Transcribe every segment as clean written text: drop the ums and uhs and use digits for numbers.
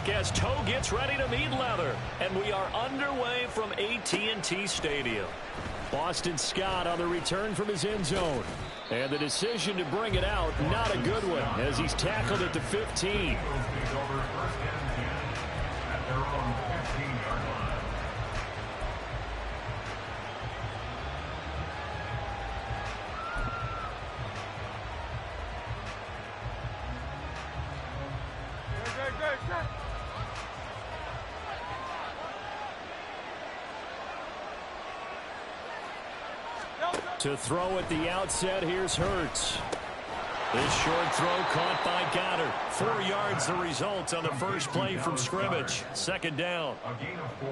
puck as toe gets ready to meet leather. And we are underway from AT&T Stadium. Boston Scott on the return from his end zone. And the decision to bring it out, not a good one, as he's tackled at the 15. To throw at the outset, here's Hurts. This short throw caught by Goddard. 4 yards the result on the first play from scrimmage. Second down.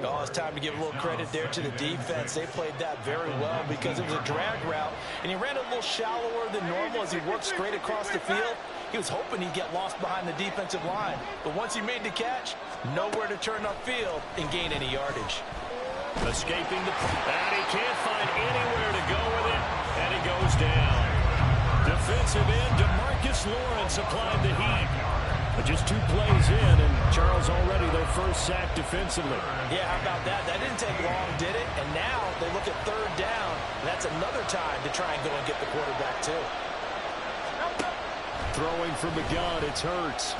Oh, it's time to give a little credit there to the defense. They played that very well because it was a drag route, and he ran a little shallower than normal as he worked straight across the field. He was hoping he'd get lost behind the defensive line, but once he made the catch, nowhere to turn upfield and gain any yardage. Escaping the... and he can't find anywhere to go with it, and he goes down. Defensive end, DeMarcus Lawrence applied the heat. But just 2 plays in, and Charles already their first sack defensively. Yeah, how about that? That didn't take long, did it? And now they look at third down. That's another time to try and go and get the quarterback, too. Throwing from the gun, it's Hurts.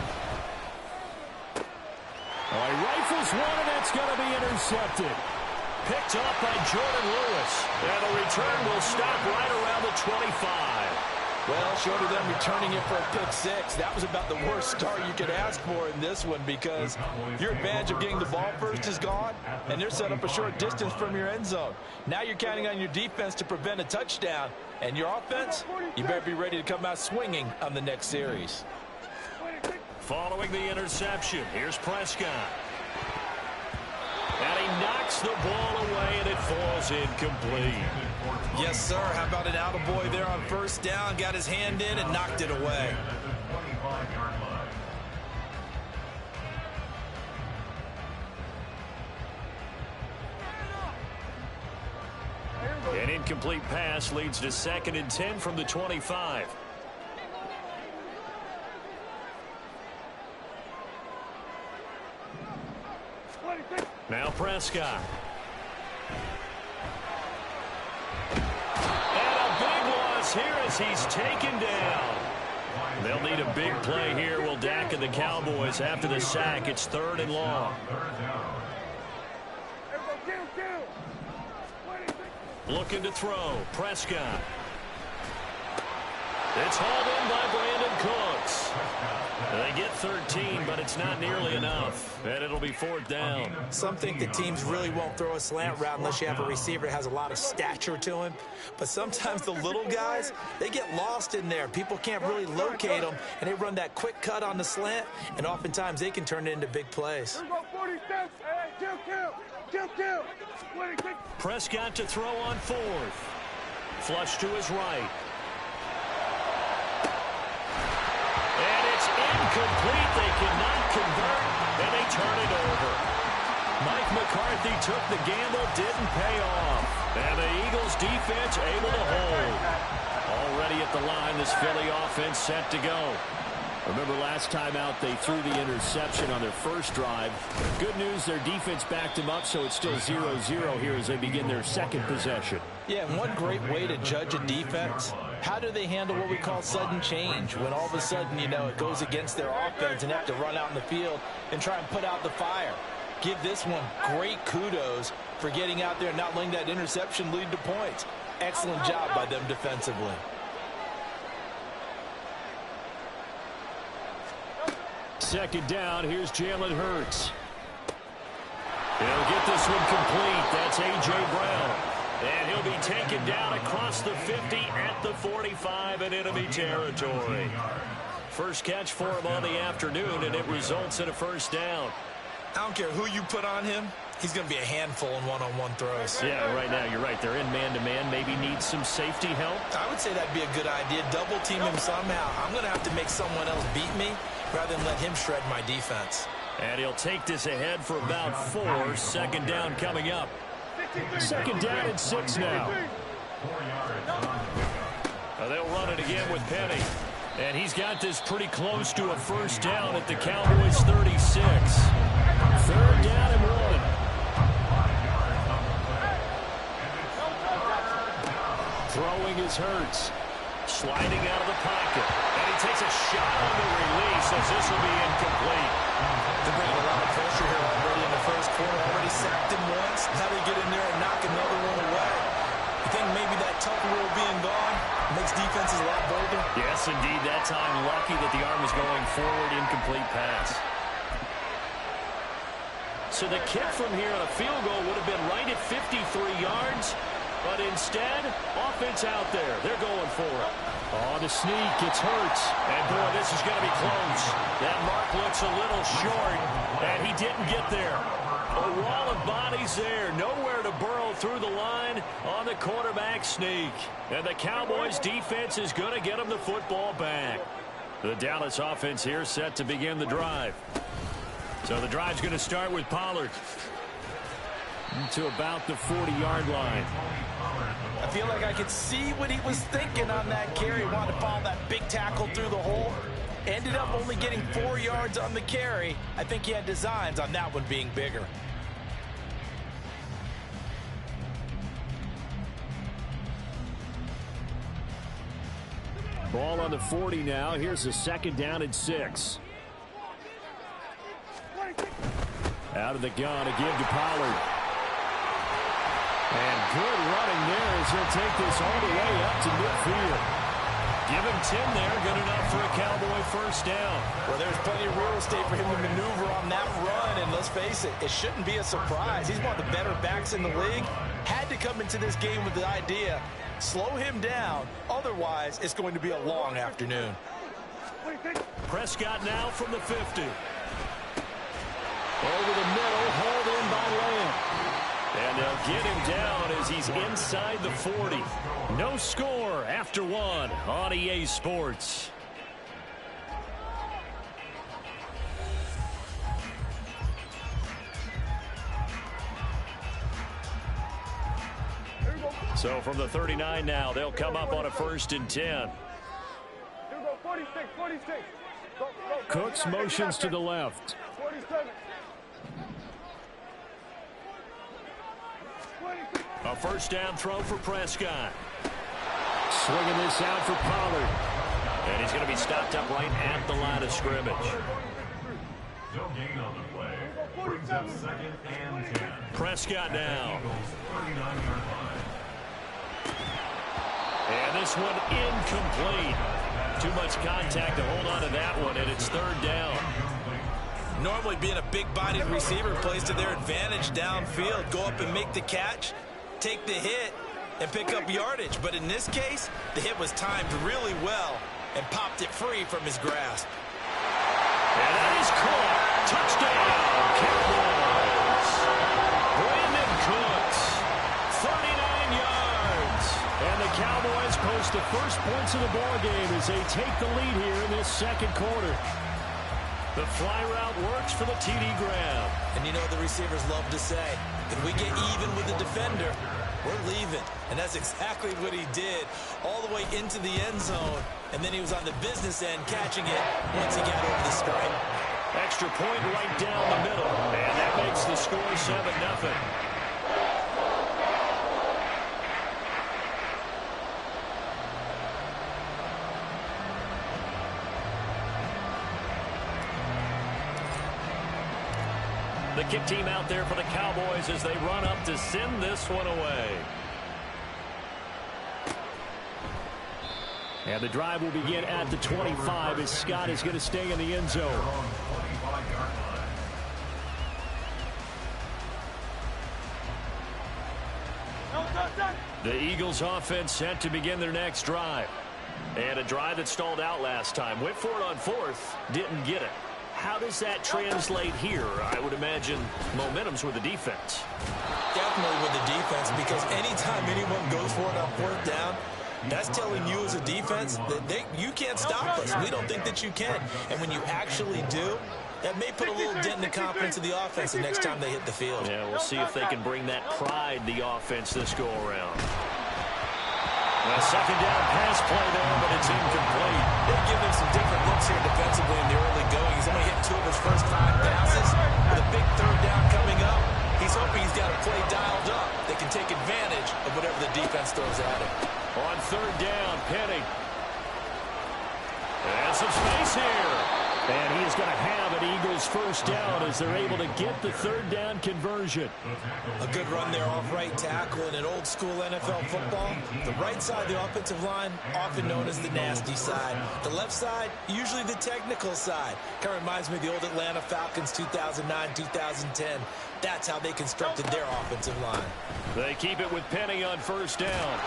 Oh, he rifles one, and it's going to be intercepted. Picked up by Jordan Lewis. And the return will stop right around the 25. Well, short of them returning it for a pick 6, that was about the worst start you could ask for in this one because your advantage of getting the ball first is gone, and they're set up a short distance from your end zone. Now you're counting on your defense to prevent a touchdown, and your offense, you better be ready to come out swinging on the next series. Following the interception, here's Prescott. And he knocks the ball away, and it falls incomplete. Yes, sir. How about an attaboy there on first down? Got his hand in and knocked it away. An incomplete pass leads to 2nd and 10 from the 25. Now Prescott. And a big loss here as he's taken down. They'll need a big play here. Will Dak and the Cowboys after the sack. It's 3rd and long. Looking to throw. Prescott. It's hauled in by Brandon Cooks. They get 13, but it's not nearly enough. And it'll be 4th down. Some think that teams really won't throw a slant route unless you have a receiver that has a lot of stature to him. But sometimes the little guys, they get lost in there. People can't really locate them, and they run that quick cut on the slant, and oftentimes they can turn it into big plays. Prescott to throw on 4th. Flush to his right. And it's incomplete. They cannot convert, and they turn it over. Mike McCarthy took the gamble, didn't pay off. And the Eagles defense able to hold. Already at the line, this Philly offense set to go. Remember last time out, they threw the interception on their first drive. Good news, their defense backed them up, so it's still 0-0 here as they begin their second possession. Yeah, and one great way to judge a defense, how do they handle what we call sudden change? When all of a sudden, you know, it goes against their offense and have to run out in the field and try and put out the fire. Give this one great kudos for getting out there and not letting that interception lead to points. Excellent job by them defensively. Second down, here's Jalen Hurts. He'll get this one complete. That's A.J. Brown. And he'll be taken down across the 50 at the 45 in enemy territory. First catch for him on the afternoon, and it results in a first down. I don't care who you put on him. He's going to be a handful in one-on-one throws. Yeah, right now, you're right. They're in man-to-man. Maybe needs some safety help. I would say that'd be a good idea. Double team him somehow. I'm going to have to make someone else beat me rather than let him shred my defense. And he'll take this ahead for about 4. Second down coming up. Second down and 6 now. They'll run it again with Penny. And he's got this pretty close to a first down at the Cowboys' 36. is Hurts. Sliding out of the pocket. And he takes a shot on the release as this will be incomplete. They're bringing a lot of pressure here already in the first quarter. Already sacked him once. How do you get in there and knock another one away? I think maybe that tough rule being gone makes defenses a lot bolder. Yes, indeed. That time, lucky that the arm was going forward. Incomplete pass. So the kick from here on a field goal would have been right at 53 yards. But instead, offense out there. They're going for it. Oh, the sneak. It's Hurts. And, boy, this is going to be close. That mark looks a little short, and he didn't get there. A wall of bodies there. Nowhere to burrow through the line on the quarterback sneak. And the Cowboys' defense is going to get him the football back. The Dallas offense here set to begin the drive. So the drive's going to start with Pollard. To about the 40-yard line. I feel like I could see what he was thinking on that carry. Wanted to follow that big tackle through the hole. Ended up only getting 4 yards on the carry. I think he had designs on that one being bigger. Ball on the 40 now. Here's a 2nd down and 6. Out of the gun, a give to Pollard. And good running there as he'll take this all the way up to midfield. Give him 10 there, good enough for a Cowboy first down. Well, there's plenty of real estate for him to maneuver on that run, and let's face it, it shouldn't be a surprise. He's one of the better backs in the league. Had to come into this game with the idea, slow him down, otherwise it's going to be a long afternoon. Prescott now from the 50. Over the middle, hauled in by Lamb. And they'll get him down as he's inside the 40. No score after 1 on EA Sports. So from the 39 now, they'll come up on a 1st and 10. Cooks motions to the left. A first down throw for Prescott. Swinging this out for Pollard. And he's going to be stopped up right at the line of scrimmage. No gain on the play. Brings up 2nd and 10. Prescott now. 39-yard line. And this one incomplete. Too much contact to hold on to that one, and it's 3rd down. Normally being a big-bodied receiver plays to their advantage downfield. Go up and make the catch, take the hit, and pick up yardage. But in this case, the hit was timed really well and popped it free from his grasp. And that is caught. Touchdown, Cowboys. Brandon Cooks, 39 yards. And the Cowboys post the first points of the ballgame as they take the lead here in this 2nd quarter. The fly route works for the TD grab. And you know what the receivers love to say? If we get even with the defender, we're leaving. And that's exactly what he did. All the way into the end zone. And then he was on the business end catching it once he got over the stripe. Extra point right down the middle. And that makes the score 7-0. The kick team out there for the Cowboys as they run up to send this one away. And the drive will begin at the 25 as Scott is going to stay in the end zone. The Eagles offense set to begin their next drive. And a drive that stalled out last time. Went for it on 4th, didn't get it. How does that translate here? I would imagine momentum's with the defense. Definitely with the defense, because anytime anyone goes for it on 4th down, that's telling you as a defense that you can't stop us. We don't think that you can. And when you actually do, that may put a little dent in the confidence of the offense the next time they hit the field. Yeah, we'll see if they can bring that pride, the offense, this go-around. A 2nd down pass play there, but it's incomplete. They've given him some different looks here defensively in the early going. He's only hit 2 of his first 5 passes. With a big 3rd down coming up, he's hoping he's got a play dialed up that can take advantage of whatever the defense throws at him. On third down, Penny. And some space here. And he is going to have an Eagles first down as they're able to get the third down conversion. A good run there off right tackle in an old school NFL football. The right side of the offensive line, often known as the nasty side. The left side, usually the technical side. Kind of reminds me of the old Atlanta Falcons 2009-2010. That's how they constructed their offensive line. They keep it with Penny on first down.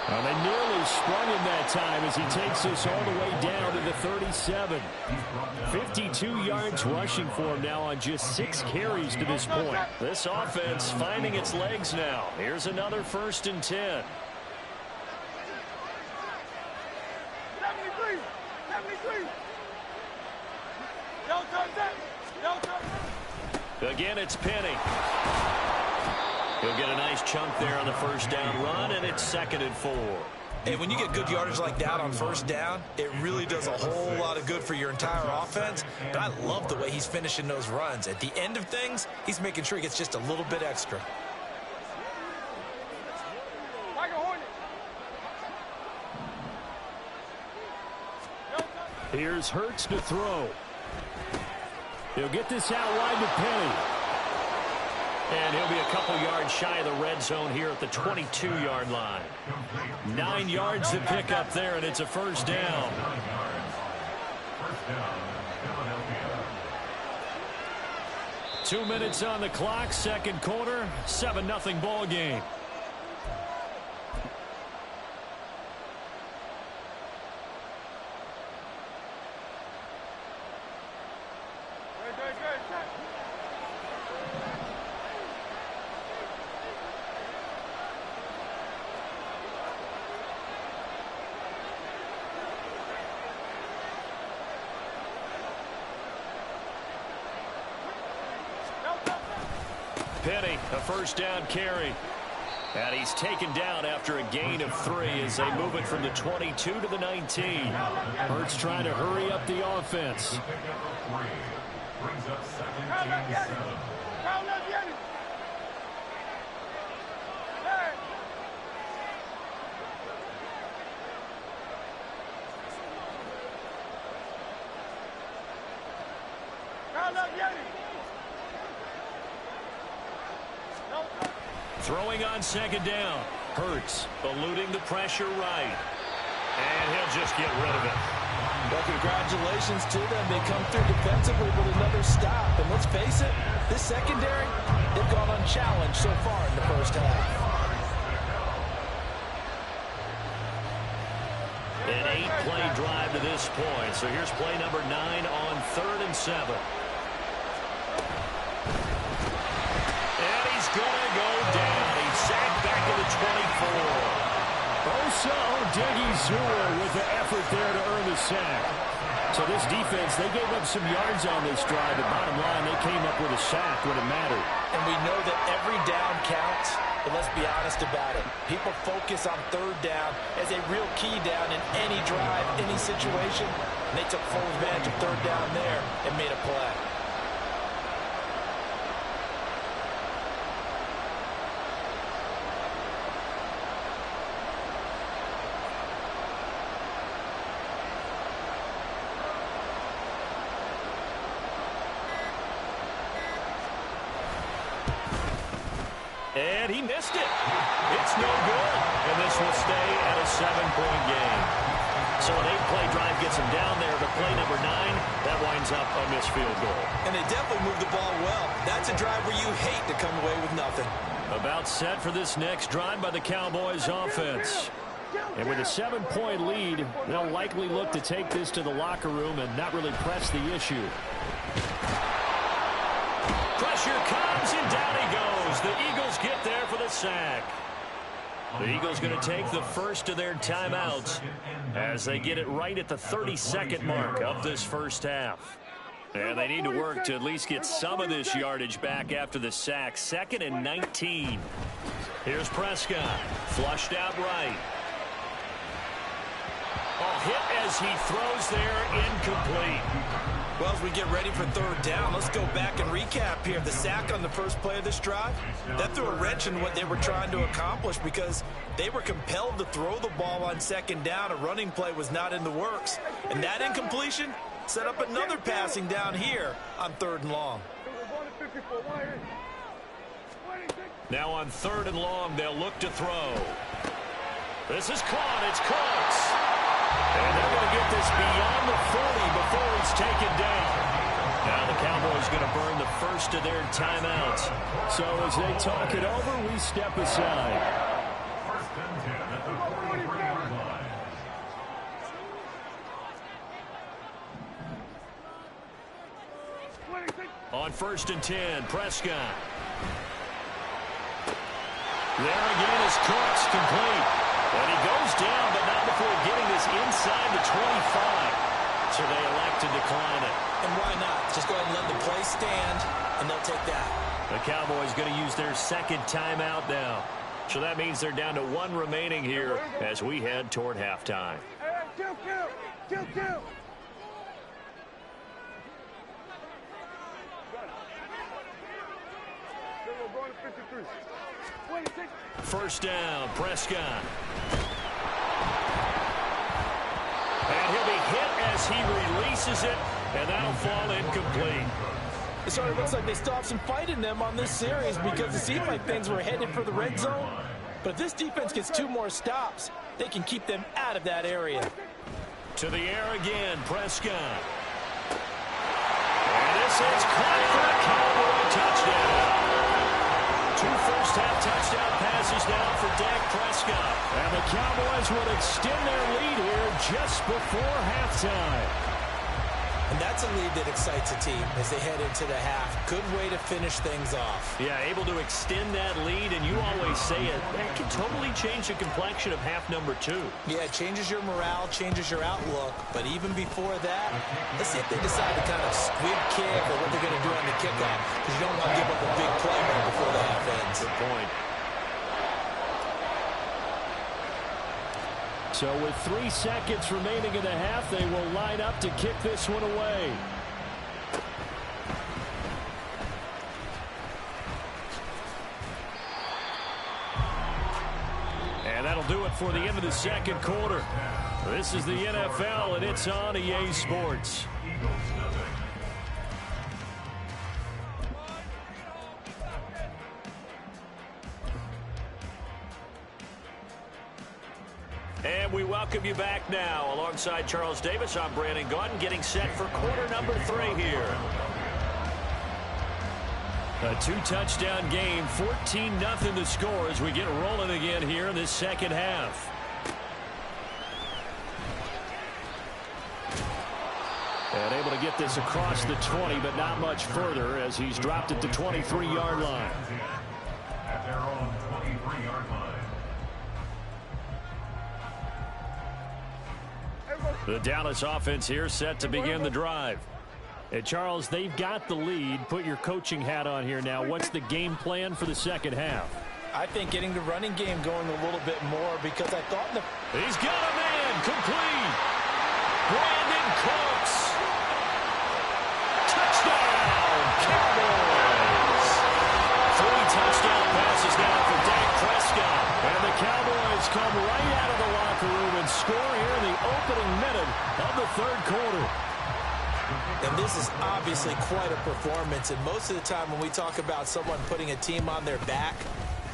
And they nearly sprung him that time as he takes us all the way down to the 37. 52 yards rushing for him now on just 6 carries to this point. This offense finding its legs now. Here's another 1st and 10. 73. Again, it's Penny. He'll get a nice chunk there on the first down run, and it's 2nd and 4. And when you get good yardage like that on first down, it really does a whole lot of good for your entire offense. But I love the way he's finishing those runs. At the end of things, he's making sure he gets just a little bit extra. Here's Hurts to throw. He'll get this out wide to Penny. And he'll be a couple yards shy of the red zone here at the 22-yard line. 9 yards to pick up there, and it's a first down. 2 minutes on the clock, second quarter, 7-0 ball game. Penny, a first down carry. And he's taken down after a gain of 3 as they move it from the 22 to the 19. Hurts trying to hurry up the offense. Brings up 2nd and 7. Throwing on second down. Hurts eluding the pressure right. And he'll just get rid of it. Well, congratulations to them. They come through defensively with another stop. And let's face it, this secondary, they've gone unchallenged so far in the first half. An 8-play drive to this point. So here's play number 9 on 3rd and 7. And he's going to go down. He's sacked back to the 24. Osa Odighizuwa with the effort there to earn the sack. So this defense, they gave up some yards on this drive, but bottom line, they came up with a sack when it mattered. And we know that every down counts, but let's be honest about it. People focus on third down as a real key down in any drive, any situation. And they took full advantage of third down there and made a play. And he missed it. It's no good. And this will stay at a 7-point game. So an 8-play drive gets him down there, but play number 9, that winds up a missed field goal. And they definitely moved the ball well. That's a drive where you hate to come away with nothing. About set for this next drive by the Cowboys offense. And with a 7-point lead, they'll likely look to take this to the locker room and not really press the issue. Pressure comes, and down he goes. The Eagles get there for the sack. The Eagles going to take the first of their timeouts as they get it right at the 32nd mark of this first half. And they need to work to at least get some of this yardage back after the sack. 2nd and 19. Here's Prescott. Flushed out right. A hit as he throws there, incomplete. Well, as we get ready for third down, let's go back and recap here. The sack on the first play of this drive, that threw a wrench in what they were trying to accomplish because they were compelled to throw the ball on second down. A running play was not in the works. And that incompletion set up another passing down here on third and long. Now on third and long, they'll look to throw. This is caught. It's close. And they're going to get this beyond the 40 before he's taken down. Now the Cowboys going to burn the first of their timeouts. So as they talk it over, we step aside. First and 10 at the 43-yard line. On first and 10, Prescott. There again is Cooks, complete. And he goes down, but not before getting this inside the 25. So they elect to decline it. And why not? Just go ahead and let the play stand, and they'll take that. The Cowboys going to use their second timeout now. So that means they're down to one remaining here as we head toward halftime. First down, Prescott. And he'll be hit as he releases it, and that'll fall incomplete. It sort of looks like they still have some fight in them on this series because it seemed like things were headed for the red zone. But if this defense gets 2 more stops, they can keep them out of that area. To the air again, Prescott. And this is caught for a Cowboy touchdown. 2 first-half touchdown passes now for Dak Prescott. And the Cowboys would extend their lead here just before halftime. And that's a lead that excites a team as they head into the half. Good way to finish things off. Yeah, able to extend that lead, and you always say it, that can totally change the complexion of half number 2. Yeah, it changes your morale, changes your outlook. But even before that, let's see if they decide to kind of squib kick or what they're going to do on the kickoff, because you don't want to give up a big play right before the half ends. Good point. So with 3 seconds remaining in the half, they will line up to kick this one away. And that'll do it for the end of the second quarter. This is the NFL, and it's on EA Sports. And we welcome you back now. Alongside Charles Davis, I'm Brandon Gaudin, getting set for quarter number 3 here. A 2-touchdown game, 14-0 the score as we get rolling again here in this second half. And able to get this across the 20, but not much further as he's dropped at the 23-yard line. At their own 23-yard line. The Dallas offense here set to begin the drive. And Charles, they've got the lead. Put your coaching hat on here now. What's the game plan for the second half? I think getting the running game going a little bit more because I thought He's got a man complete. Brandon Cooks. Touchdown, Cowboys. 3 touchdown passes now for Dak Prescott. And the Cowboys come right out of the locker room and score here in the opening minute of the third quarter. And this is obviously quite a performance. And most of the time when we talk about someone putting a team on their back,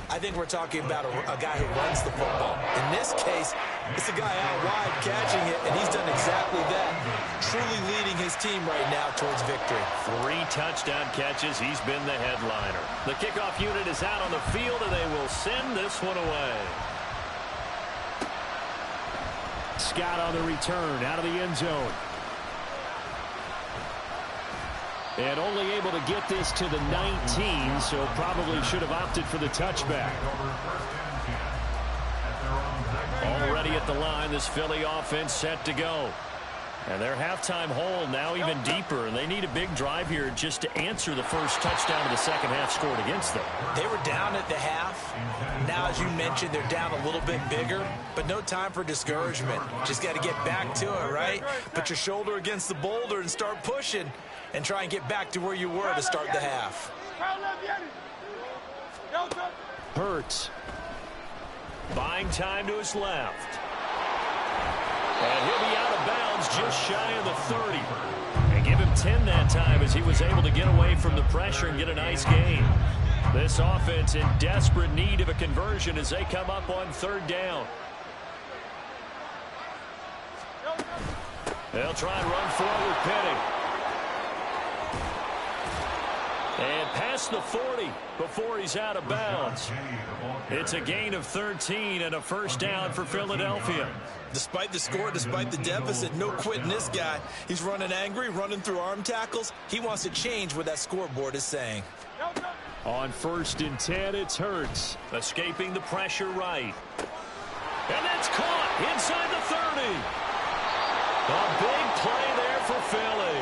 I think we're talking about a guy who runs the football. In this case, it's a guy out wide catching it, and he's done exactly that, truly leading his team right now towards victory. 3 touchdown catches. He's been the headliner. The kickoff unit is out on the field, and they will send this one away. Scott on the return out of the end zone. And only able to get this to the 19, so probably should have opted for the touchback. Already at the line, this Philly offense set to go. And their halftime hole now even deeper, and they need a big drive here just to answer the first touchdown of the second half scored against them. They were down at the half. Now, as you mentioned, they're down a little bit bigger, but no time for discouragement. Just got to get back to it, right? Put your shoulder against the boulder and start pushing and try and get back to where you were to start the half. Hurts. Buying time to his left. And he'll be out of bounds just shy of the 30. And give him 10 that time as he was able to get away from the pressure and get a nice gain. This offense in desperate need of a conversion as they come up on third down. They'll try and run forward, Penny. And past the 40 before he's out of bounds. It's a gain of 13 and a first down for Philadelphia. Despite the score, despite the deficit, no quitting this guy. He's running angry, running through arm tackles. He wants to change what that scoreboard is saying. On 1st and 10, it's Hurts. Escaping the pressure right. And that's caught inside the 30. A big play there for Philly.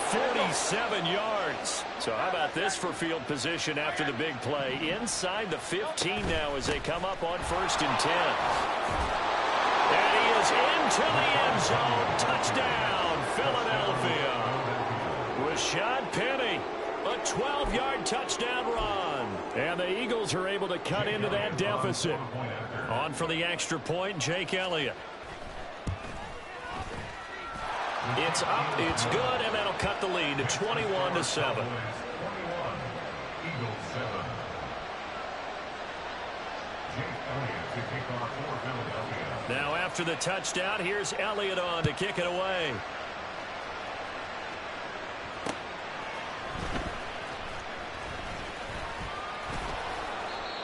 47 yards. So how about this for field position after the big play? Inside the 15 now as they come up on 1st and 10. And he is into the end zone. Touchdown, Philadelphia. Rashad Penny, a 12-yard touchdown run. And the Eagles are able to cut into that deficit. On for the extra point, Jake Elliott. It's up, it's good, and that'll cut the lead to 21-7. Now after the touchdown, here's Elliott on to kick it away.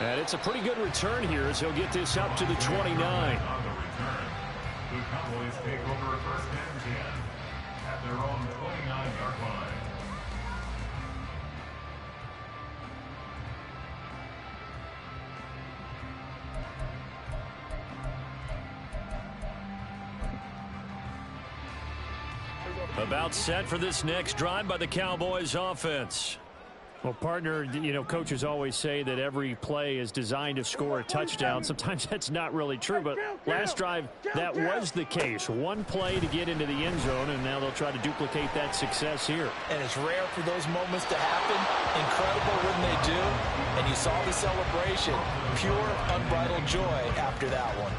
And it's a pretty good return here as he'll get this up to the 29. On the return, the Cowboys take over 1st and 10 at their own 29-yard line. About set for this next drive by the Cowboys offense. Well, partner, you know, coaches always say that every play is designed to score a touchdown. Sometimes that's not really true, but last drive, that was the case. One play to get into the end zone, and now they'll try to duplicate that success here. And it's rare for those moments to happen. Incredible when they do. And you saw the celebration. Pure, unbridled joy after that one.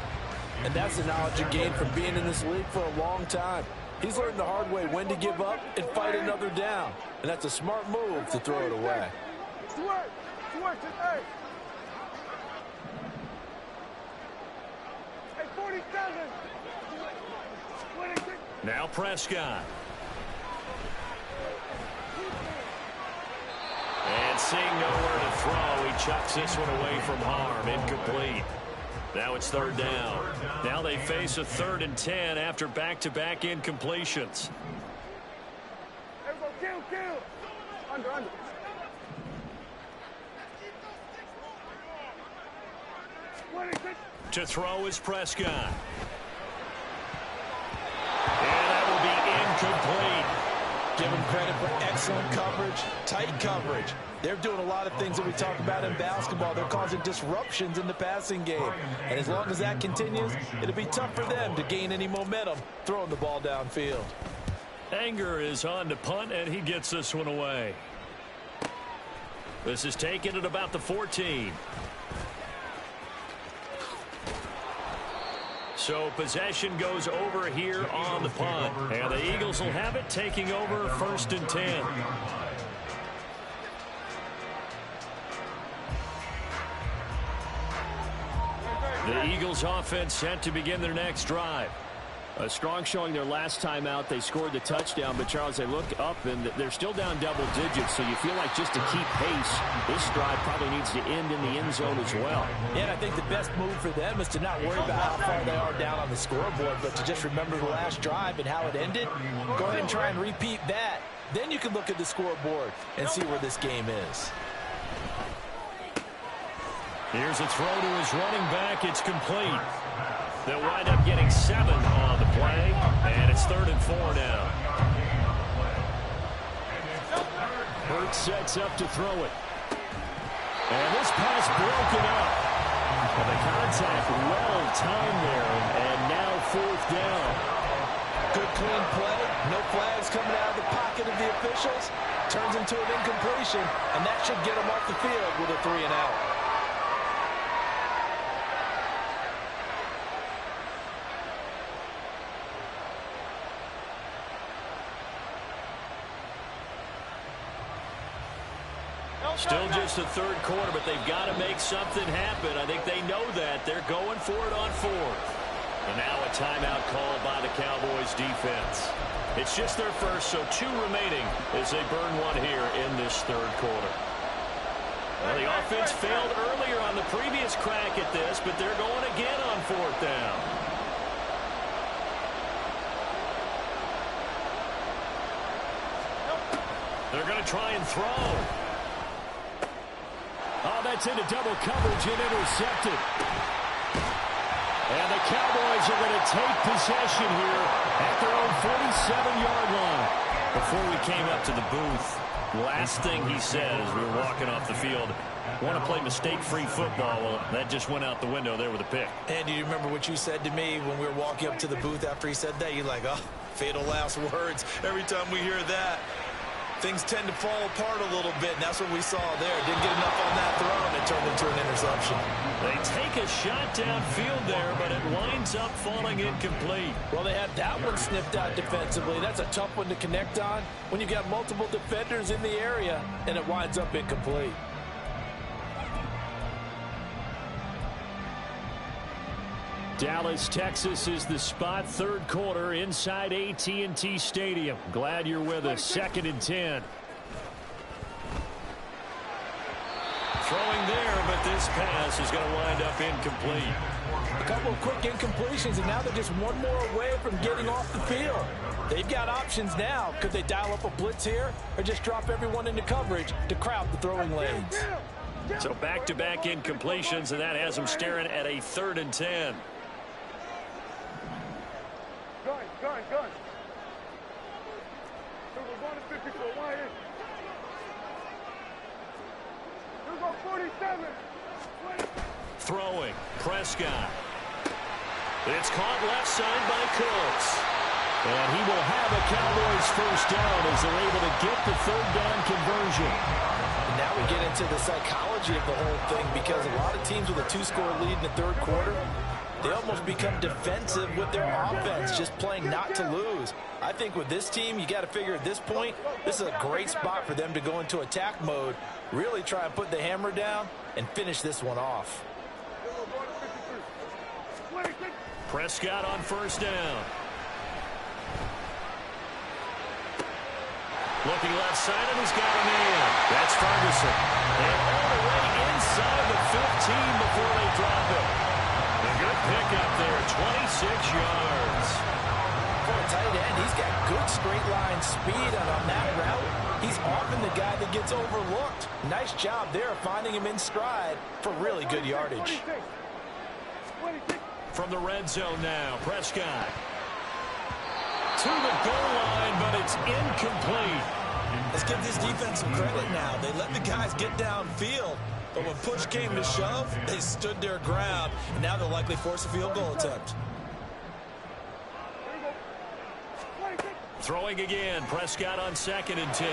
And that's the knowledge you gain from being in this league for a long time. He's learned the hard way when to give up and fight another down. And that's a smart move to throw it away. Now Prescott. And seeing nowhere to throw, he chucks this one away from harm. Incomplete. Now it's third down. Now they face a 3rd and 10 after back-to-back incompletions. Under. To throw is Prescott. And that will be incomplete. Give him credit for excellent coverage, tight coverage. They're doing a lot of things that we talk about in basketball. They're causing disruptions in the passing game. And as long as that continues, it'll be tough for them to gain any momentum throwing the ball downfield. Anger is on to punt, and he gets this one away. This is taken at about the 14. So possession goes over here on the punt. And the Eagles will have it, taking over 1st and 10. The Eagles offense set to begin their next drive. A strong showing their last time out. They scored the touchdown, but Charles, they look up and they're still down double digits, so you feel like just to keep pace, this drive probably needs to end in the end zone as well. Yeah, and I think the best move for them is to not worry about how far they are down on the scoreboard, but to just remember the last drive and how it ended. Go ahead and try and repeat that. Then you can look at the scoreboard and see where this game is. Here's a throw to his running back. It's complete. They'll wind up getting 7 on the play, and it's 3rd and 4 now. Hurts sets up to throw it. And this pass broken up. And the contact well timed there, and now 4th down. Good clean play. No flags coming out of the pocket of the officials. Turns into an incompletion, and that should get them off the field with a 3 and out. Still just the 3rd quarter, but they've got to make something happen. I think they know that. They're going for it on 4th. And now a timeout called by the Cowboys defense. It's just their first, so 2 remaining as they burn 1 here in this 3rd quarter. Well, the offense failed earlier on the previous crack at this, but they're going again on 4th down. They're going to try and throw. Oh, that's into double coverage and intercepted. And the Cowboys are going to take possession here at their own 47-yard line. Before we came up to the booth, last thing he said as we were walking off the field, want to play mistake-free football. Well, that just went out the window there with a pick. And do you remember what you said to me when we were walking up to the booth after he said that? You're like, oh, fatal last words. Every time we hear that, things tend to fall apart a little bit, and that's what we saw there. Didn't get enough on that throw, and it turned into an interception. They take a shot downfield there, but it winds up falling incomplete. Well, they had that one sniffed out defensively. That's a tough one to connect on when you've got multiple defenders in the area, and it winds up incomplete. Dallas, Texas is the spot. 3rd quarter inside AT&T Stadium. Glad you're with us. 2nd and 10. Throwing there, but this pass is going to wind up incomplete. A couple of quick incompletions, and now they're just 1 more away from getting off the field. They've got options now. Could they dial up a blitz here or just drop everyone into coverage to crowd the throwing lanes? So back-to-back incompletions, and that has them staring at a 3rd and 10. Gun. So we're going to 54. Why is? We're going 47. Throwing. Prescott. It's caught left side by Cooks. And he will have a Cowboys 1st down as they're able to get the 3rd down conversion. And now we get into the psychology of the whole thing, because a lot of teams with a 2-score lead in the 3rd quarter, they almost become defensive with their offense, just playing not to lose. I think with this team, you got to figure at this point, this is a great spot for them to go into attack mode, really try and put the hammer down and finish this one off. Prescott on 1st down. Looking left side, and he's got a man. That's Ferguson. And all the way inside the 15 before they drop it. A good pickup there, 26 yards. For a tight end, he's got good straight line speed, and on that route, he's often the guy that gets overlooked. Nice job there finding him in stride for really good yardage. From the red zone now, Prescott. To the goal line, but it's incomplete. Let's give this defense some credit now. They let the guys get downfield, but when push came to shove, they stood their ground, and now they'll likely force a field goal attempt. Throwing again, Prescott on 2nd and 10.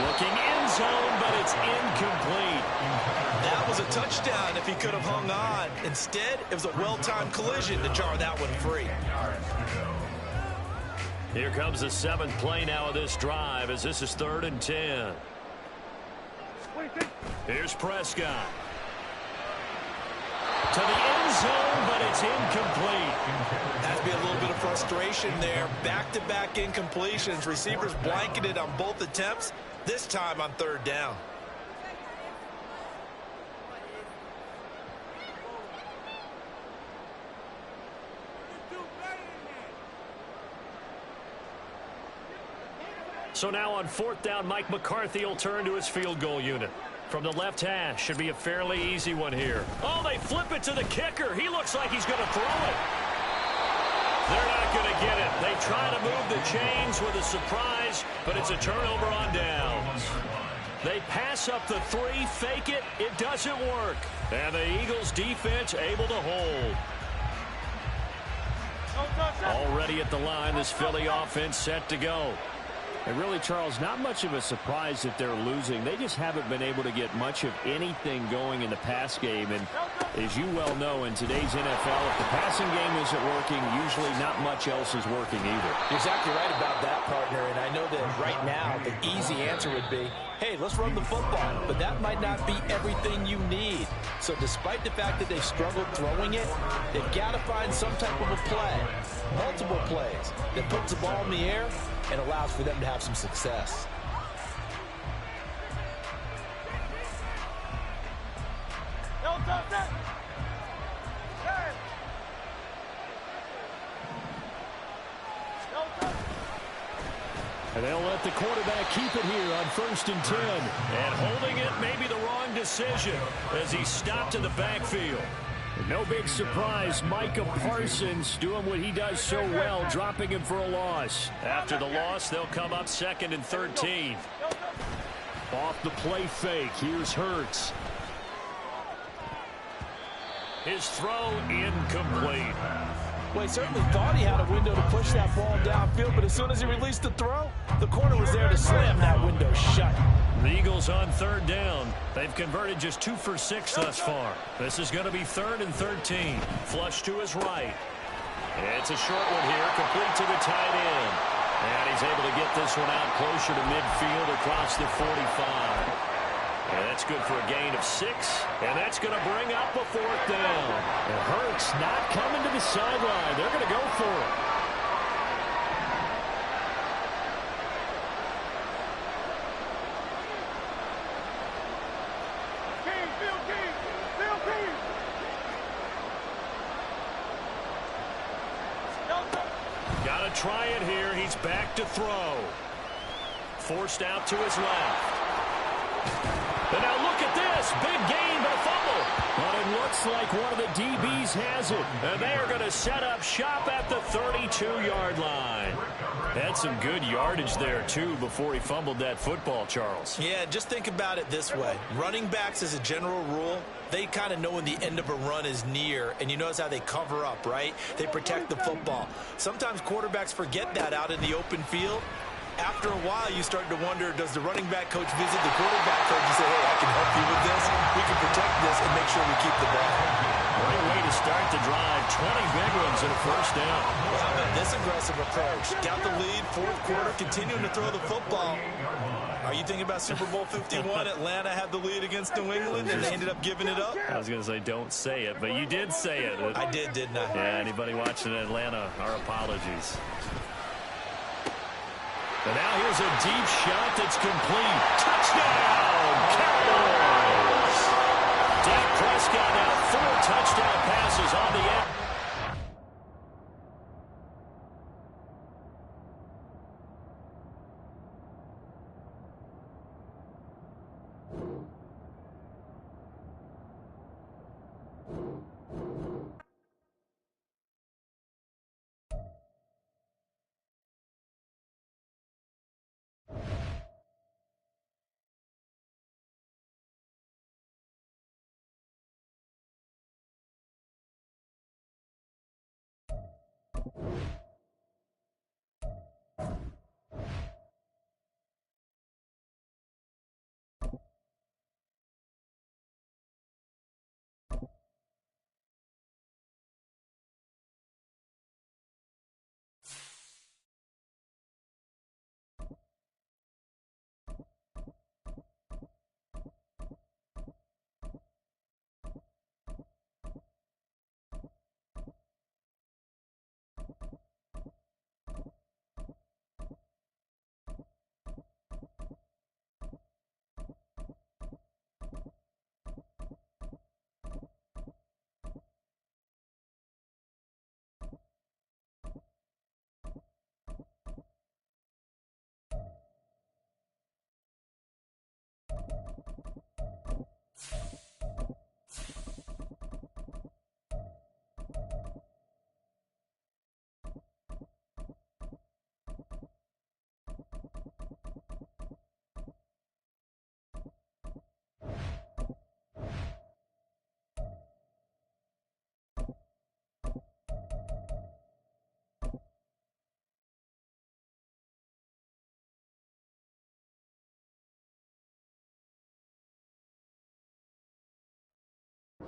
Looking end zone, but it's incomplete. That was a touchdown if he could have hung on. Instead, it was a well-timed collision to jar that one free. Here comes the 7th play now of this drive, as this is 3rd and 10. Here's Prescott. To the end zone, but it's incomplete. Has to be a little bit of frustration there. Back-to-back incompletions. Receivers blanketed on both attempts, this time on 3rd down. So So now on 4th down, Mike McCarthy will turn to his field goal unit. From the left hash, should be a fairly easy one here. Oh, they flip it to the kicker. He looks like he's going to throw it. They're not going to get it. They try to move the chains with a surprise, but it's a turnover on downs. They pass up the 3, fake it. It doesn't work. And the Eagles defense able to hold. Already at the line, this Philly offense set to go. And really, Charles, not much of a surprise that they're losing. They just haven't been able to get much of anything going in the pass game. And as you well know, in today's NFL, if the passing game isn't working, usually not much else is working either. You're exactly right about that, partner. And I know that right now the easy answer would be, hey, let's run the football. But that might not be everything you need. So despite the fact that they've struggled throwing it, they've got to find some type of a play, multiple plays, that puts the ball in the air and allows for them to have some success. And they'll let the quarterback keep it here on 1st and 10. And holding it may be the wrong decision as he stopped in the backfield. No big surprise, Micah Parsons doing what he does so well, dropping him for a loss. After the loss, they'll come up 2nd and 13. Off the play fake, here's Hurts. His throw incomplete. Well, he certainly thought he had a window to push that ball downfield, but as soon as he released the throw, the corner was there to slam that window shut. The Eagles on 3rd down. They've converted just 2 for 6 thus far. This is going to be 3rd and 13. Flush to his right. It's a short one here, complete to the tight end. And he's able to get this one out closer to midfield across the 45. And that's good for a gain of 6. And that's going to bring up a 4th down. And Hurts not coming to the sideline. They're going to go for it. Got to try it here. He's back to throw. Forced out to his left. And now look at this. Big gain, but a fumble. But it looks like one of the DBs has it. And they are going to set up shop at the 32-yard line. Had some good yardage there, too, before he fumbled that football, Charles. Yeah, just think about it this way. Running backs, as a general rule, they kind of know when the end of a run is near, and you notice how they cover up, right? They protect the football. Sometimes quarterbacks forget that out in the open field. After a while, you start to wonder, does the running back coach visit the quarterback coach and say, hey, I can help you with this. We can protect this and make sure we keep the ball. Great way to start the drive. 20 big ones and a 1st down. Well, how about this aggressive approach? Got the lead, 4th quarter, continuing to throw the football. Are you thinking about Super Bowl 51? Atlanta had the lead against New England, and they ended up giving it up? I was going to say, don't say it, but you did say it. I did, didn't I? Yeah, anybody watching Atlanta, our apologies. And now here's a deep shot that's complete. Touchdown, Cowboys! Dak Prescott now 4 touchdown passes on the end.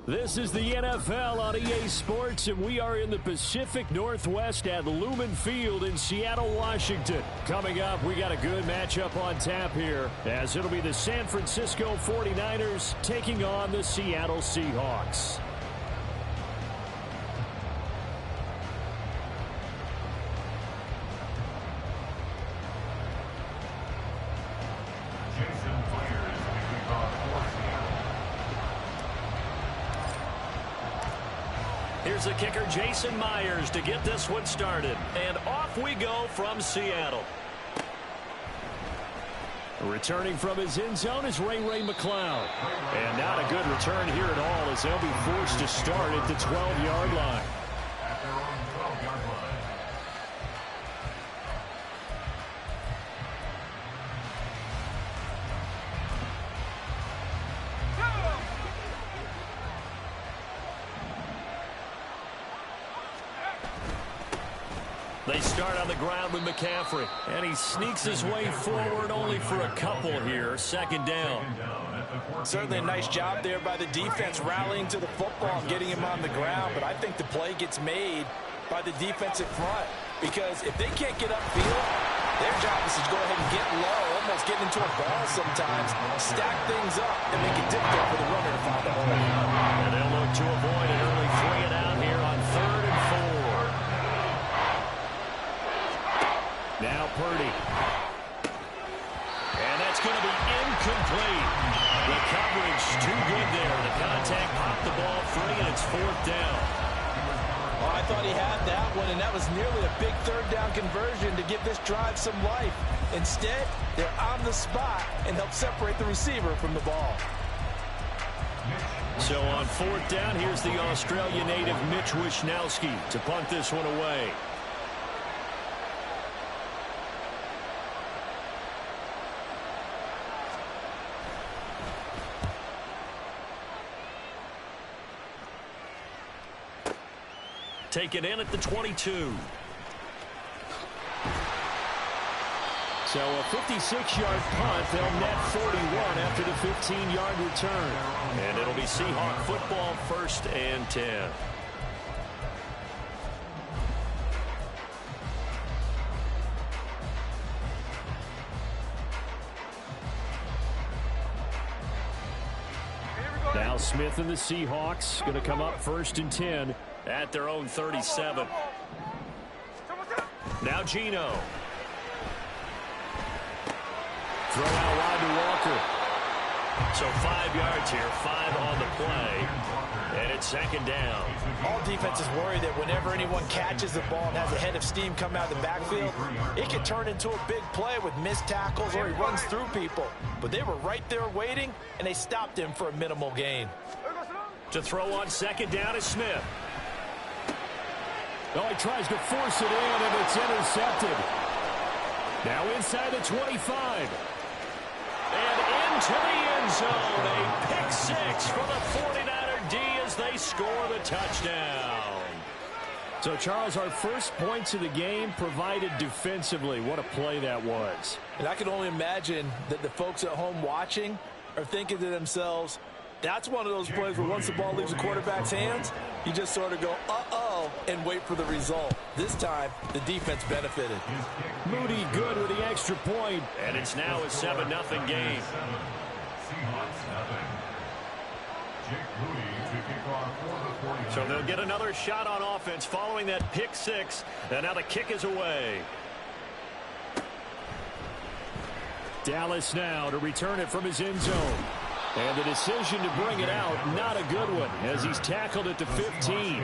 This is the NFL on EA Sports, and we are in the Pacific Northwest at Lumen Field in Seattle, Washington. Coming up, we got a good matchup on tap here, as it'll be the San Francisco 49ers taking on the Seattle Seahawks. Here's the kicker, Jason Myers, to get this one started. And off we go from Seattle. Returning from his end zone is Ray McCloud. And not a good return here at all, as they'll be forced to start at the 12-yard line. At their own 12-yard line. They start on the ground with McCaffrey, and he sneaks his way forward only for a couple here. Second down. Certainly a nice job there by the defense rallying to the football and getting him on the ground, but I think the play gets made by the defensive front, because if they can't get upfield, their job is to go ahead and get low, almost get into a ball sometimes, stack things up, and make it difficult for the runner to find the hole. And they'll look to avoid an early 3 and out here on 3rd and 4. Now Purdy. And that's going to be incomplete. The coverage too good there. The contact popped the ball free, and it's 4th down. Oh, I thought he had that one, and that was nearly a big 3rd down conversion to give this drive some life. Instead, they're on the spot and help separate the receiver from the ball. So on 4th down, here's the Australia native Mitch Wishnowsky to punt this one away. Taken in at the 22. So a 56-yard punt. They'll net 41 after the 15-yard return. And it'll be Seahawk football, 1st and 10. Now Smith and the Seahawks going to come up 1st and 10 at their own 37. Now Geno. Throw out wide to Walker. So 5 yards here, 5 on the play. And it's 2nd down. All defenses worry that whenever anyone catches the ball and has a head of steam come out of the backfield, it can turn into a big play with missed tackles or he runs through people. But they were right there waiting, and they stopped him for a minimal gain. To throw on 2nd down is Smith. Oh, he tries to force it in, and it's intercepted. Now inside the 25. And into the end zone. A pick 6 for the 49er D as they score the touchdown. So, Charles, our first points of the game provided defensively. What a play that was. And I can only imagine that the folks at home watching are thinking to themselves, that's one of those plays where once the ball leaves the quarterback's hands, you just sort of go, uh-oh, and wait for the result. This time, the defense benefited. Moody good with the extra point. And it's now a 7-0 game. So they'll get another shot on offense following that pick 6. And now the kick is away. Dallas now to return it from his end zone. And the decision to bring it out, not a good one, as he's tackled at the 15.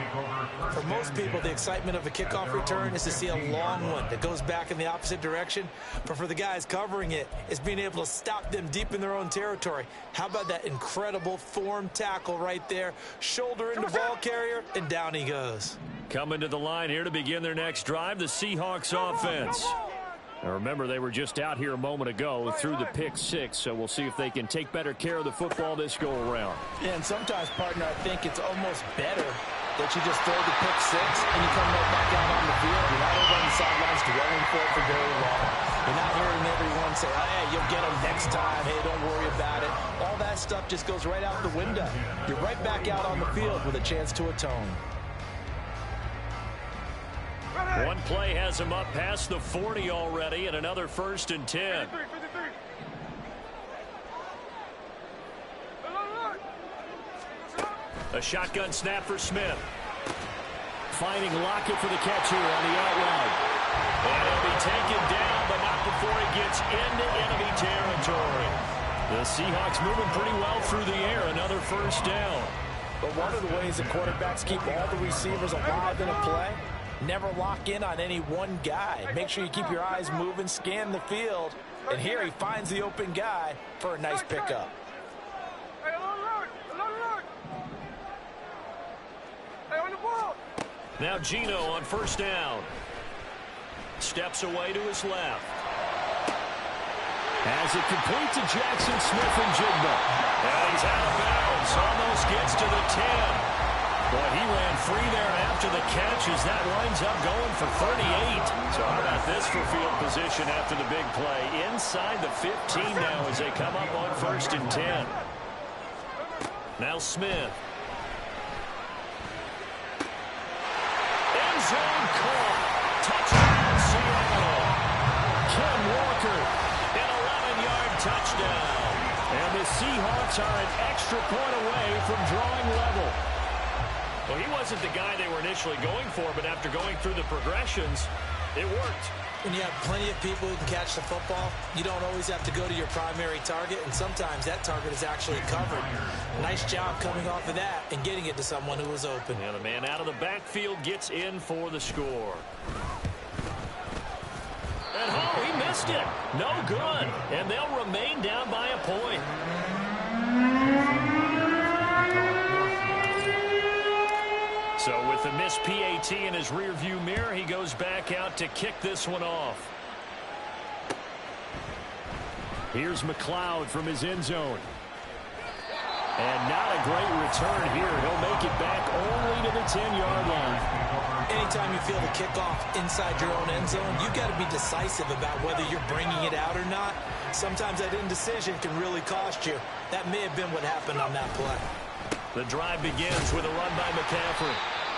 For most people, the excitement of a kickoff return is to see a long one that goes back in the opposite direction. But for the guys covering it, it's being able to stop them deep in their own territory. How about that incredible form tackle right there? Shoulder into ball carrier, and down he goes. Coming to the line here to begin their next drive, the Seahawks offense. Now remember, they were just out here a moment ago through the pick 6, so we'll see if they can take better care of the football this go-around. Yeah, and sometimes, partner, I think it's almost better that you just throw the pick 6 and you come right back out on the field. You're not over on the sidelines dwelling for it for very long. You're not hearing everyone say, hey, you'll get them next time. Hey, don't worry about it. All all that stuff just goes right out the window. You're right back out on the field with a chance to atone. One play has him up past the 40 already, and another 1st and 10. 53. A shotgun snap for Smith. Finding Lockett for the catch here on the out route. And he'll be taken down, but not before he gets into enemy territory. The Seahawks moving pretty well through the air. Another 1st down. But one of the ways that quarterbacks keep all the receivers alive in a play, never lock in on any one guy. Make sure you keep your eyes moving, scan the field. And here he finds the open guy for a nice pickup. Now Gino on 1st down. Steps away to his left. Has it complete to Jackson Smith-Njigba. And he's out of bounds. Almost gets to the 10. Boy, he ran free there after the catch as that winds up going for 38. So how about this for field position after the big play? Inside the 15 now as they come up on 1st and 10. Now Smith. End zone caught. Touchdown Seattle. Ken Walker, an 11-yard touchdown. And the Seahawks are an extra point away from drawing level. Well, he wasn't the guy they were initially going for, but after going through the progressions, it worked. When you have plenty of people who can catch the football, you don't always have to go to your primary target, and sometimes that target is actually covered. Nice job coming off of that and getting it to someone who was open. And the man out of the backfield gets in for the score. And oh, he missed it. No good. And they'll remain down by a point. So with the missed PAT in his rearview mirror, he goes back out to kick this one off. Here's McLeod from his end zone. And not a great return here. He'll make it back only to the 10-yard line. Anytime you feel the kickoff inside your own end zone, you've got to be decisive about whether you're bringing it out or not. Sometimes that indecision can really cost you. That may have been what happened on that play. The drive begins with a run by McCaffrey.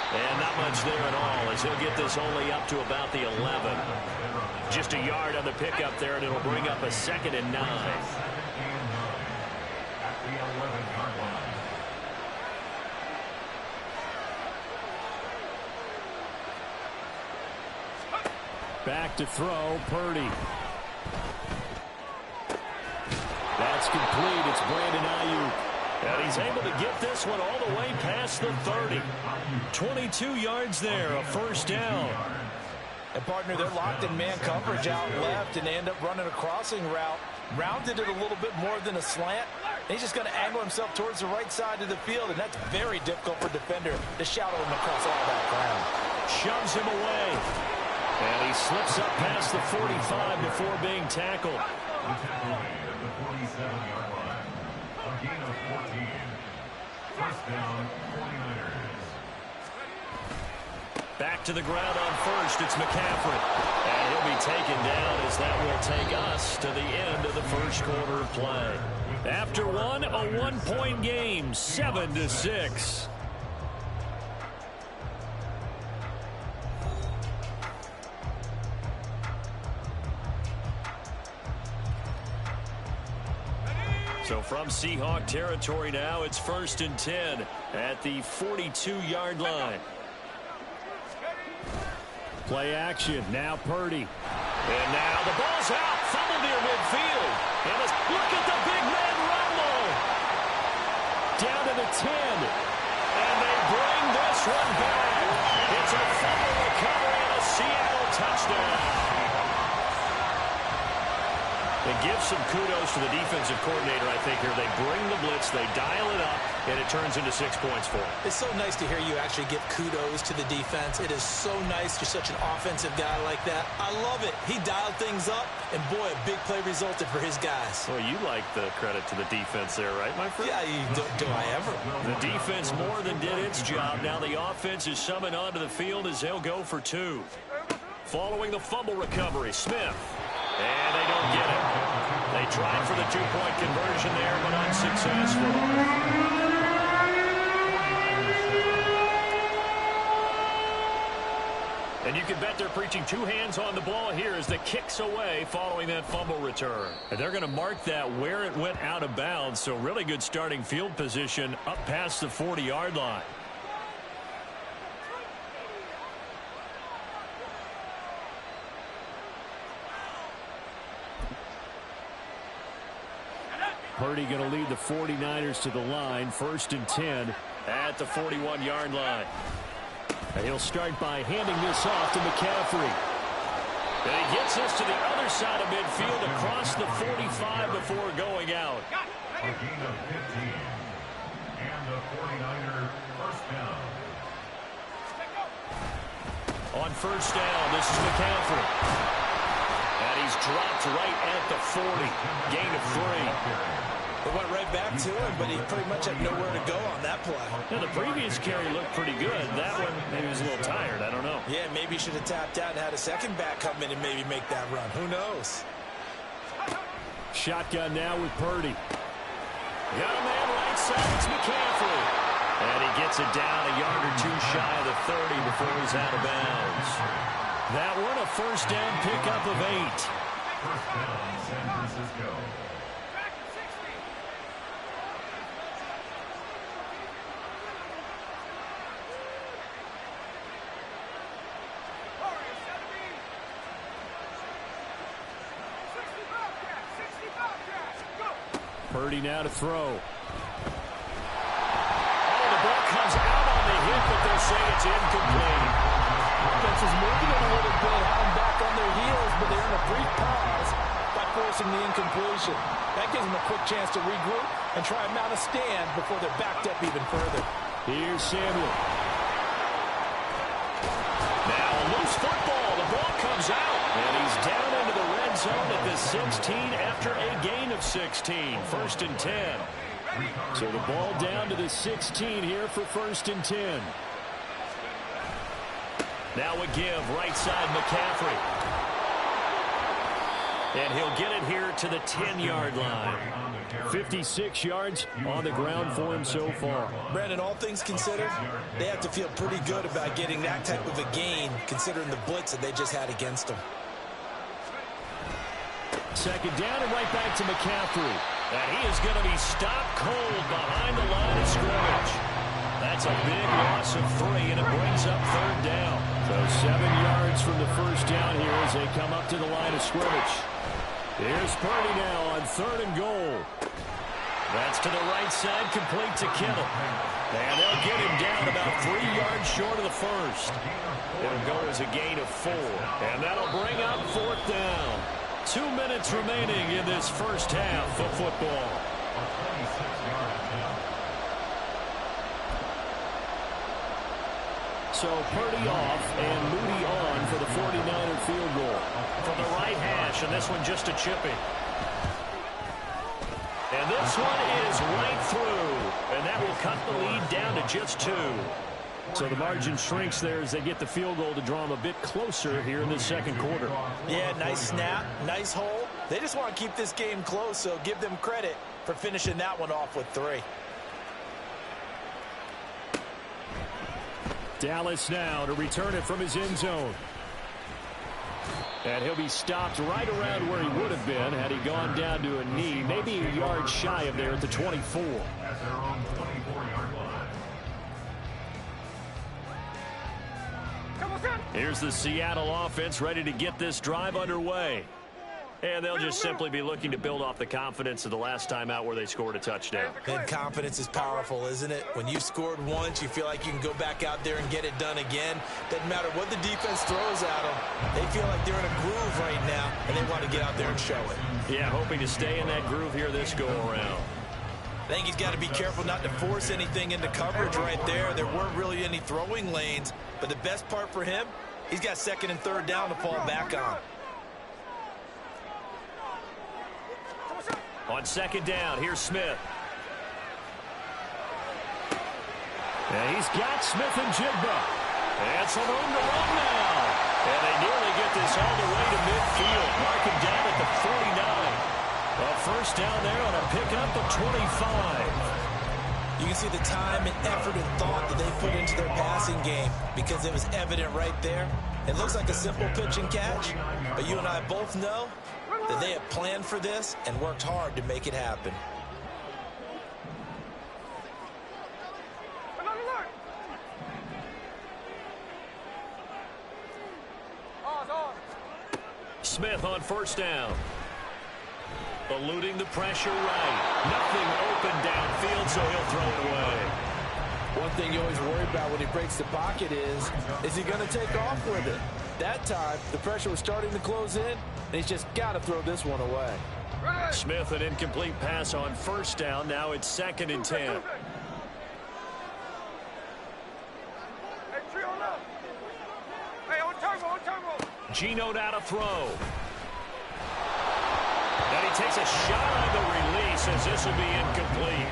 And not much there at all as he'll get this only up to about the 11. Just a yard on the pickup there, and it'll bring up a 2nd and 9. Back to throw, Purdy. That's complete. It's Brandon Ayuk. And he's able to get this one all the way past the 30. 22 yards there, a 1st down. And, partner, they're locked in man coverage out left, and they end up running a crossing route. Rounded it a little bit more than a slant. And he's just going to angle himself towards the right side of the field, and that's very difficult for a defender to shadow him across all that ground. Shoves him away. And he slips up past the 45 before being tackled. Back to the ground on 1st. It's McCaffrey. And he'll be taken down as that will take us to the end of the 1st quarter of play. After one, a 1-point game, 7-6. So from Seahawk territory now, it's 1st and 10 at the 42-yard line. Play action. Now Purdy. And now the ball's out. Fumbled near midfield. And look at the big man rumble. Down to the 10. And they bring this one back. It's a fumble recovery and a Seattle touchdown. They give some kudos to the defensive coordinator, I think, here. They bring the blitz, they dial it up, and it turns into 6 points for them. It's so nice to hear you actually give kudos to the defense. It is so nice. You're such an offensive guy like that. I love it. He dialed things up, and boy, a big play resulted for his guys. Well, you like the credit to the defense there, right, my friend? Yeah, do I ever? The defense more than did its job. Now the offense is summoned onto the field as they'll go for 2. Following the fumble recovery, Smith. And they don't get it. They tried for the 2-point conversion there, but successful. And you can bet they're preaching two hands on the ball here as the kick's away following that fumble return. And they're going to mark that where it went out of bounds. So really good starting field position up past the 40-yard line. Purdy going to lead the 49ers to the line. 1st and 10 at the 41-yard line. And he'll start by handing this off to McCaffrey. And he gets this to the other side of midfield across the 45 before going out. A gain of 15. And the 49er first down. On first down, this is McCaffrey. And he's dropped right at the 40. Gain of 3. It went right back to him, but he pretty much had nowhere to go on that play. Now, the previous carry looked pretty good. That one, maybe was a little tired. I don't know. Yeah, maybe he should have tapped out and had a second back come in and maybe make that run. Who knows? Shotgun now with Purdy. Got a man right side. It's McCaffrey. And he gets it down a yard or two shy of the 30 before he's out of bounds. That one, a first down pickup of 8. First down, San Francisco. Purdy now to throw. Oh, the ball comes out on the hit, but they'll say it's incomplete. Offense is moving it a little bit, have them back on their heels, but they're in a brief pause by forcing the incompletion. That gives them a quick chance to regroup and try and mount a stand before they're backed up even further. Here's Samuel. Now a loose football. The ball comes out. And he's down into the red zone at the 16 after a gain of 16. 1st and 10. So the ball down to the 16 here for 1st and 10. Now a give, right side McCaffrey. And he'll get it here to the 10-yard line. 56 yards on the ground for him so far. Brandon, all things considered, they have to feel pretty good about getting that type of a gain considering the blitz that they just had against them. Second down and right back to McCaffrey. And he is going to be stopped cold behind the line of scrimmage. That's a big loss of 3, and it brings up 3rd down. So 7 yards from the first down here as they come up to the line of scrimmage. Here's Purdy now on 3rd and goal. That's to the right side, complete to Kittle. And they'll get him down about 3 yards short of the first. It'll go as a gain of 4. And that'll bring up 4th down. 2 minutes remaining in this first half of football. So Purdy off and Moody on for the 49er field goal. From the right hash, and this one just a chipping. And this one is right through. And that will cut the lead down to just 2. So the margin shrinks there as they get the field goal to draw them a bit closer here in the second quarter. Yeah, nice snap, nice hole. They just want to keep this game close, so give them credit for finishing that one off with 3. Dallas now to return it from his end zone. And he'll be stopped right around where he would have been had he gone down to a knee, maybe a yard shy of there at the 24. At their own 24-yard line. Here's the Seattle offense ready to get this drive underway. And they'll just simply be looking to build off the confidence of the last time out where they scored a touchdown. And confidence is powerful, isn't it? When you've scored once, you feel like you can go back out there and get it done again. Doesn't matter what the defense throws at them. They feel like they're in a groove right now, and they want to get out there and show it. Yeah, hoping to stay in that groove here this go-around. I think he's got to be careful not to force anything into coverage right there. There weren't really any throwing lanes, but the best part for him, he's got 2nd and 3rd down to fall back on. On 2nd down, here's Smith. And he's got Smith and Jigba. And some room to run now. And they nearly get this all the way to midfield. Mark him down at the 49. A first down there on a pickup of 25. You can see the time and effort and thought that they put into their passing game because it was evident right there. It looks like a simple pitch and catch, but you and I both know that they have planned for this and worked hard to make it happen. Smith on first down. Eluding the pressure right. Nothing open downfield, so he'll throw it away. One thing you always worry about when he breaks the pocket is he going to take off with it? That time, the pressure was starting to close in, and he's just got to throw this one away. Smith, an incomplete pass on first down. Now it's 2nd and 10. Hey, trio left. Hey, on turbo, on turbo. Geno now to throw. And he takes a shot on the release as this will be incomplete.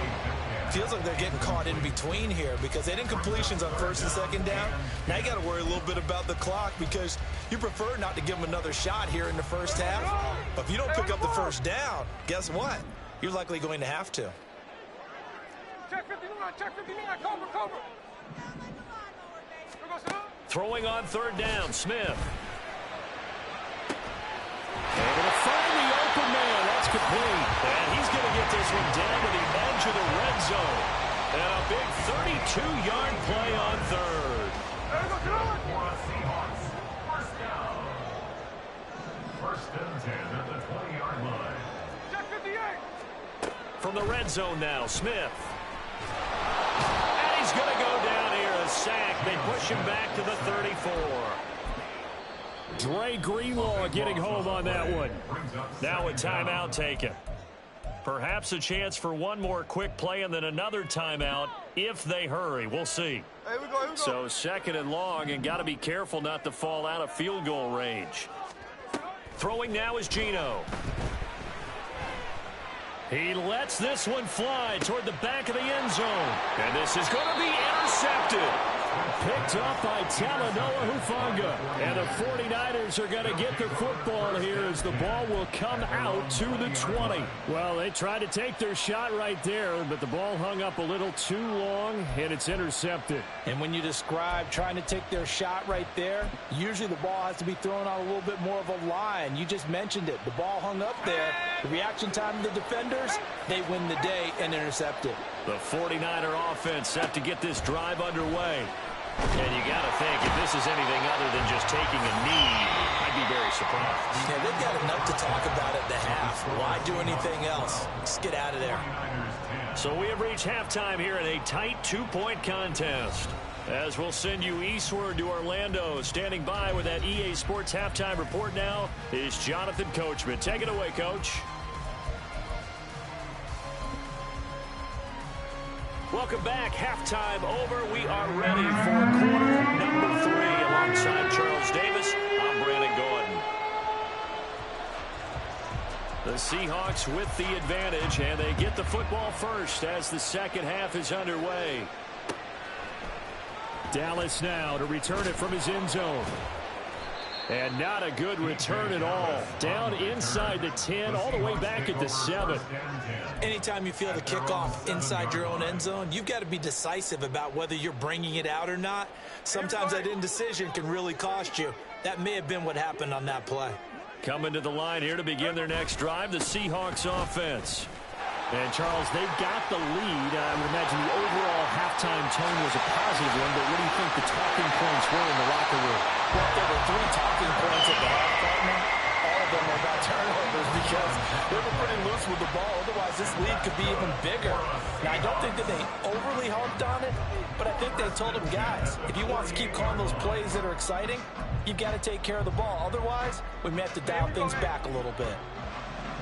Feels like they're getting caught in between here because they had incompletions on 1st and 2nd down. Now you got to worry a little bit about the clock because you prefer not to give them another shot here in the first half. But if you don't pick up the first down, guess what? You're likely going to have to. Check 59, check 59, cover, cover. Throwing on 3rd down, Smith. Able to find the open man. That's complete. And he's going to get this one down to the edge of the red zone. And a big 32-yard play on 3rd. Seahawks. First down. 1st and 10 at the 20-yard line. Check 58. From the red zone now, Smith. And he's going to go down here, a sack. They push him back to the 34. Dre Greenlaw getting home on that one. Now a timeout taken. Perhaps a chance for one more quick play and then another timeout if they hurry. We'll see. Hey, we go. So 2nd and long, and got to be careful not to fall out of field goal range. Throwing now is Geno. He lets this one fly toward the back of the end zone. And this is going to be intercepted. Picked up by Talanoa Hufanga. And the 49ers are going to get the football here as the ball will come out to the 20. Well, they tried to take their shot right there, but the ball hung up a little too long, and it's intercepted. And when you describe trying to take their shot right there, usually the ball has to be thrown out a little bit more of a line. You just mentioned it. The ball hung up there. The reaction time of the defenders, they win the day and intercept it. The 49er offense set to get this drive underway. And you got to think, if this is anything other than just taking a knee, I'd be very surprised. Yeah, they've got enough to talk about at the half. Why do anything else? Just get out of there. So we have reached halftime here in a tight 2-point contest. As we'll send you eastward to Orlando. Standing by with that EA Sports halftime report now is Jonathan Coachman. Take it away, Coach. Welcome back. Halftime over. We are ready for quarter number 3 alongside Charles Davis. I'm Brandon Gordon. The Seahawks with the advantage, and they get the football first as the second half is underway. Dallas now to return it from his end zone. And not a good return at all. Down inside the 10, all the way back at the 7. Anytime you feel the kickoff inside your own end zone, you've got to be decisive about whether you're bringing it out or not. Sometimes that indecision can really cost you. That may have been what happened on that play. Coming to the line here to begin their next drive, the Seahawks offense. And, Charles, they've got the lead. I would imagine the overall halftime tone was a positive one, but what do you think the talking points were in the locker room? Well, there were 3 talking points at the half, partner. All of them were about turnovers because they were pretty loose with the ball. Otherwise, this lead could be even bigger. Now, I don't think that they overly harped on it, but I think they told them, guys, if you want to keep calling those plays that are exciting, you've got to take care of the ball. Otherwise, we may have to dial things back a little bit.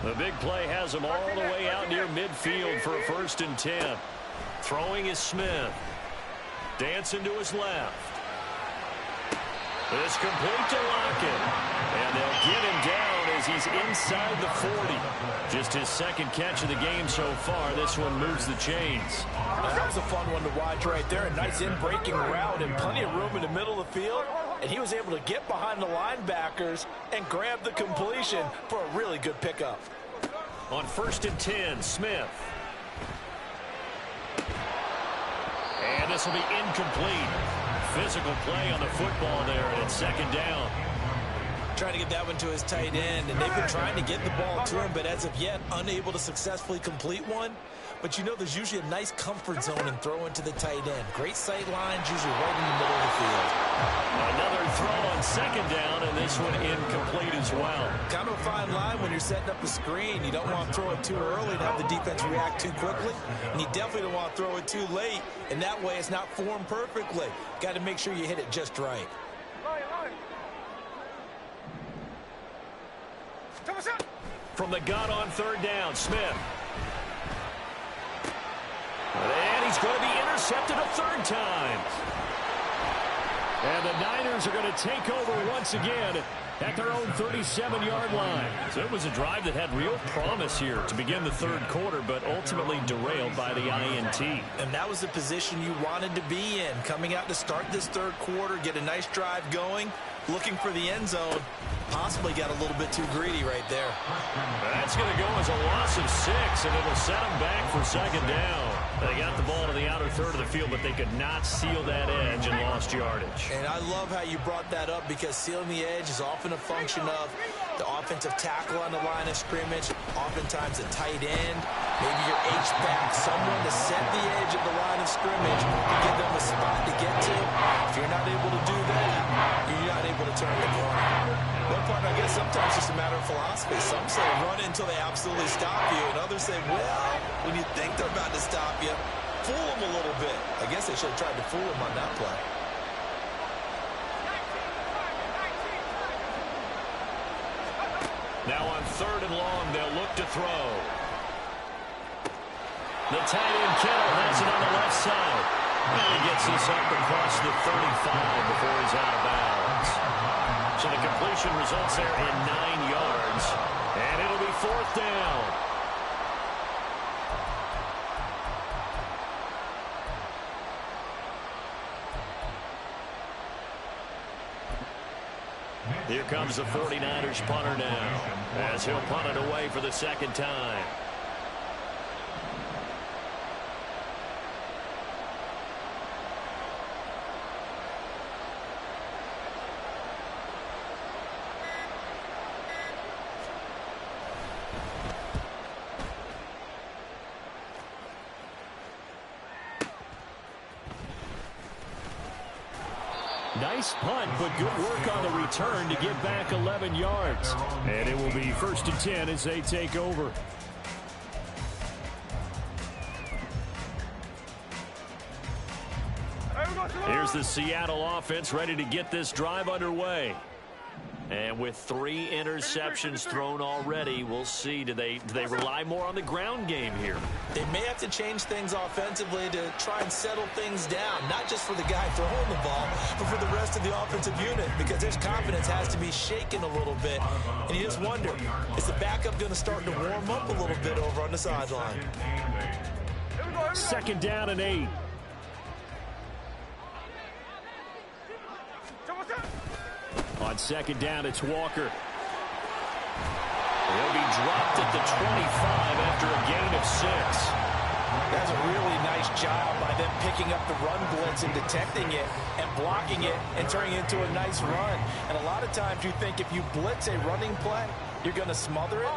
The big play has them all the way out near midfield for a 1st and 10. Throwing is Smith. Dancing to his left. It's complete to Lockett. And they'll get him down as he's inside the 40. Just his 2nd catch of the game so far. This one moves the chains. That was a fun one to watch right there. A nice in-breaking route and plenty of room in the middle of the field. And he was able to get behind the linebackers and grab the completion for a really good pickup. On 1st and 10, Smith. And this will be incomplete. Physical play on the football there, and it's 2nd down. Trying to get that one to his tight end, and they've been trying to get the ball to him, but as of yet, unable to successfully complete one. But you know there's usually a nice comfort zone in throwing to the tight end. Great sight lines, usually right in the middle of the field. Another throw on 2nd down, and this one incomplete as well. Kind of a fine line when you're setting up a screen. You don't want to throw it too early and have the defense react too quickly. And you definitely don't want to throw it too late. And that way it's not formed perfectly. Got to make sure you hit it just right. From the gun on 3rd down, Smith. And he's going to be intercepted a 3rd time. And the Niners are going to take over once again at their own 37-yard line. So it was a drive that had real promise here to begin the 3rd quarter, but ultimately derailed by the INT. And that was the position you wanted to be in. Coming out to start this 3rd quarter, get a nice drive going, looking for the end zone. Possibly got a little bit too greedy right there. That's going to go as a loss of 6, and it'll set them back for 2nd down. They got the ball to the outer third of the field, but they could not seal that edge and lost yardage. And I love how you brought that up, because sealing the edge is often a function of the offensive tackle on the line of scrimmage, oftentimes a tight end, maybe your H-back, someone to set the edge of the line of scrimmage to give them a spot to get to. If you're not able to do that, you're not able to turn the corner. One part, I guess, sometimes it's just a matter of philosophy. Some say run until they absolutely stop you, and others say, well, when you think they're about to stop you, fool them a little bit. I guess they should have tried to fool them on that play. Now on 3rd and long, they'll look to throw. The tight end Kittle has it on the left side. And he gets this up across the 35 before he's out of bounds. So the completion results there in 9 yards. And it'll be 4th down. Here comes the 49ers punter now, as he'll punt it away for the 2nd time. Nice punt, but good work on the return to get back 11 yards. And it will be 1st and 10 as they take over. Here's the Seattle offense ready to get this drive underway. And with 3 interceptions thrown already, we'll see. Do they rely more on the ground game here? They may have to change things offensively to try and settle things down, not just for the guy throwing the ball, but for the rest of the offensive unit, because their confidence has to be shaken a little bit. And you just wonder, is the backup going to start to warm up a little bit over on the sideline? 2nd down and 8. On 2nd down, it's Walker. He'll be dropped at the 25 after a gain of 6. That's a really nice job by them picking up the run blitz and detecting it and blocking it and turning it into a nice run. And a lot of times you think if you blitz a running play, you're going to smother it.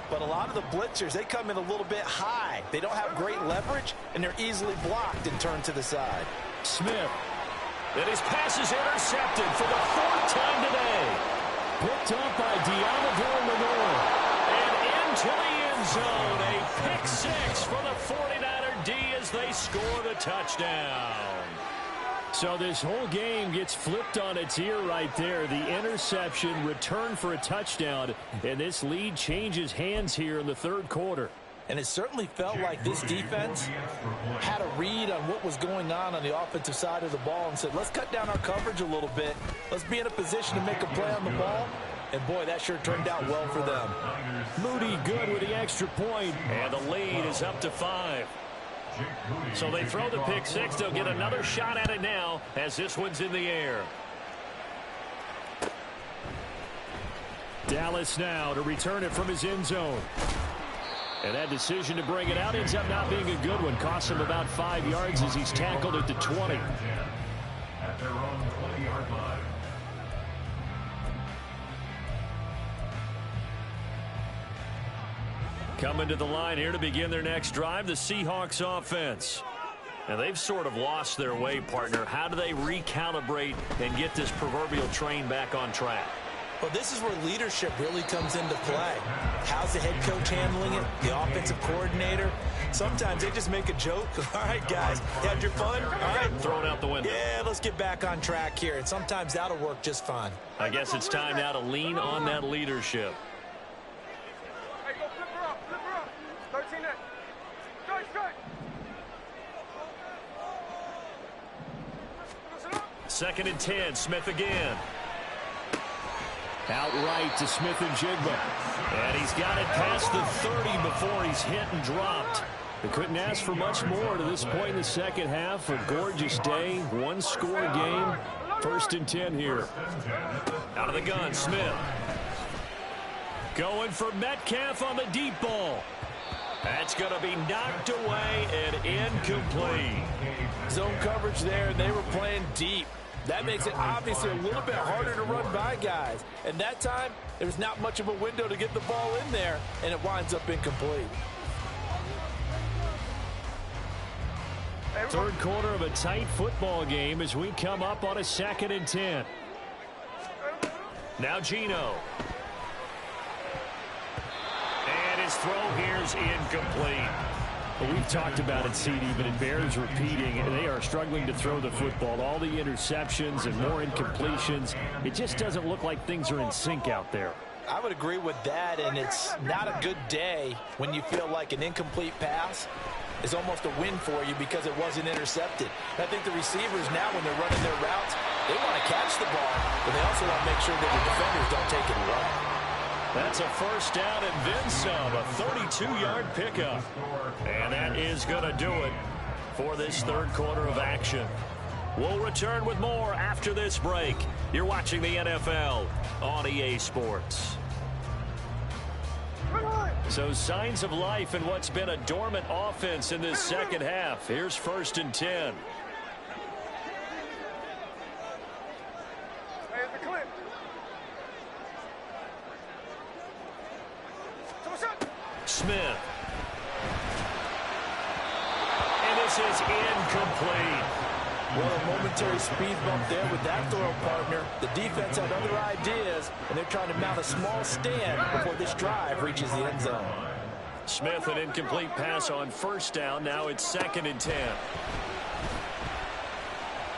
But a lot of the blitzers, they come in a little bit high. They don't have great leverage, and they're easily blocked and turned to the side. Smith. And his pass is intercepted for the 4th time today. Picked up by Diamador Lenore. And into the end zone. A pick 6 for the 49er D as they score the touchdown. So this whole game gets flipped on its ear right there. The interception, return for a touchdown, and this lead changes hands here in the 3rd quarter. And it certainly felt like this defense had a read on what was going on the offensive side of the ball and said, let's cut down our coverage a little bit. Let's be in a position to make a play on the ball. And, boy, that sure turned out well for them. Moody good with the extra point. And the lead is up to 5. So they throw the pick 6. They'll get another shot at it now as this one's in the air. Dallas now to return it from his end zone. And that decision to bring it out ends up not being a good one. Costs him about 5 yards as he's tackled at the 20. At their own 20-yard line. Coming to the line here to begin their next drive, the Seahawks offense. And they've sort of lost their way, partner. How do they recalibrate and get this proverbial train back on track? Well, this is where leadership really comes into play. How's the head coach handling it? The offensive coordinator? Sometimes they just make a joke. All right, guys, had your fun? All right. Throw it out the window. Yeah, let's get back on track here. And sometimes that'll work just fine. I guess it's time now to lean on that leadership. Hey, go flip her up, flip her up. 13 there. Straight. Second and 10, Smith again. Outright to Smith and Jigba. And he's got it past the 30 before he's hit and dropped. They couldn't ask for much more to this point in the second half. A gorgeous day, one-score game. First and 10 here. Out of the gun, Smith. Going for Metcalf on the deep ball. That's going to be knocked away and incomplete. Zone coverage there, and they were playing deep. That makes it obviously a little bit harder to run by guys. And that time, there's not much of a window to get the ball in there, and it winds up incomplete. Third quarter of a tight football game as we come up on a second and 10. Now Geno. And his throw here is incomplete. Well, we've talked about it, CD, but it bears repeating. They are struggling to throw the football. All the interceptions and more incompletions. It just doesn't look like things are in sync out there. I would agree with that, and it's not a good day when you feel like an incomplete pass is almost a win for you because it wasn't intercepted. And I think the receivers now, when they're running their routes, they want to catch the ball, but they also want to make sure that the defenders don't take it and run. That's a first down and then some, a 32-yard pickup. And that is going to do it for this third quarter of action. We'll return with more after this break. You're watching the NFL on EA Sports. So signs of life in what's been a dormant offense in this second half. Here's first and 10. Smith. And this is incomplete. Well, a momentary speed bump there with that throw, partner. The defense had other ideas, and they're trying to mount a small stand before this drive reaches the end zone. Smith, an incomplete pass on first down. Now it's second and 10.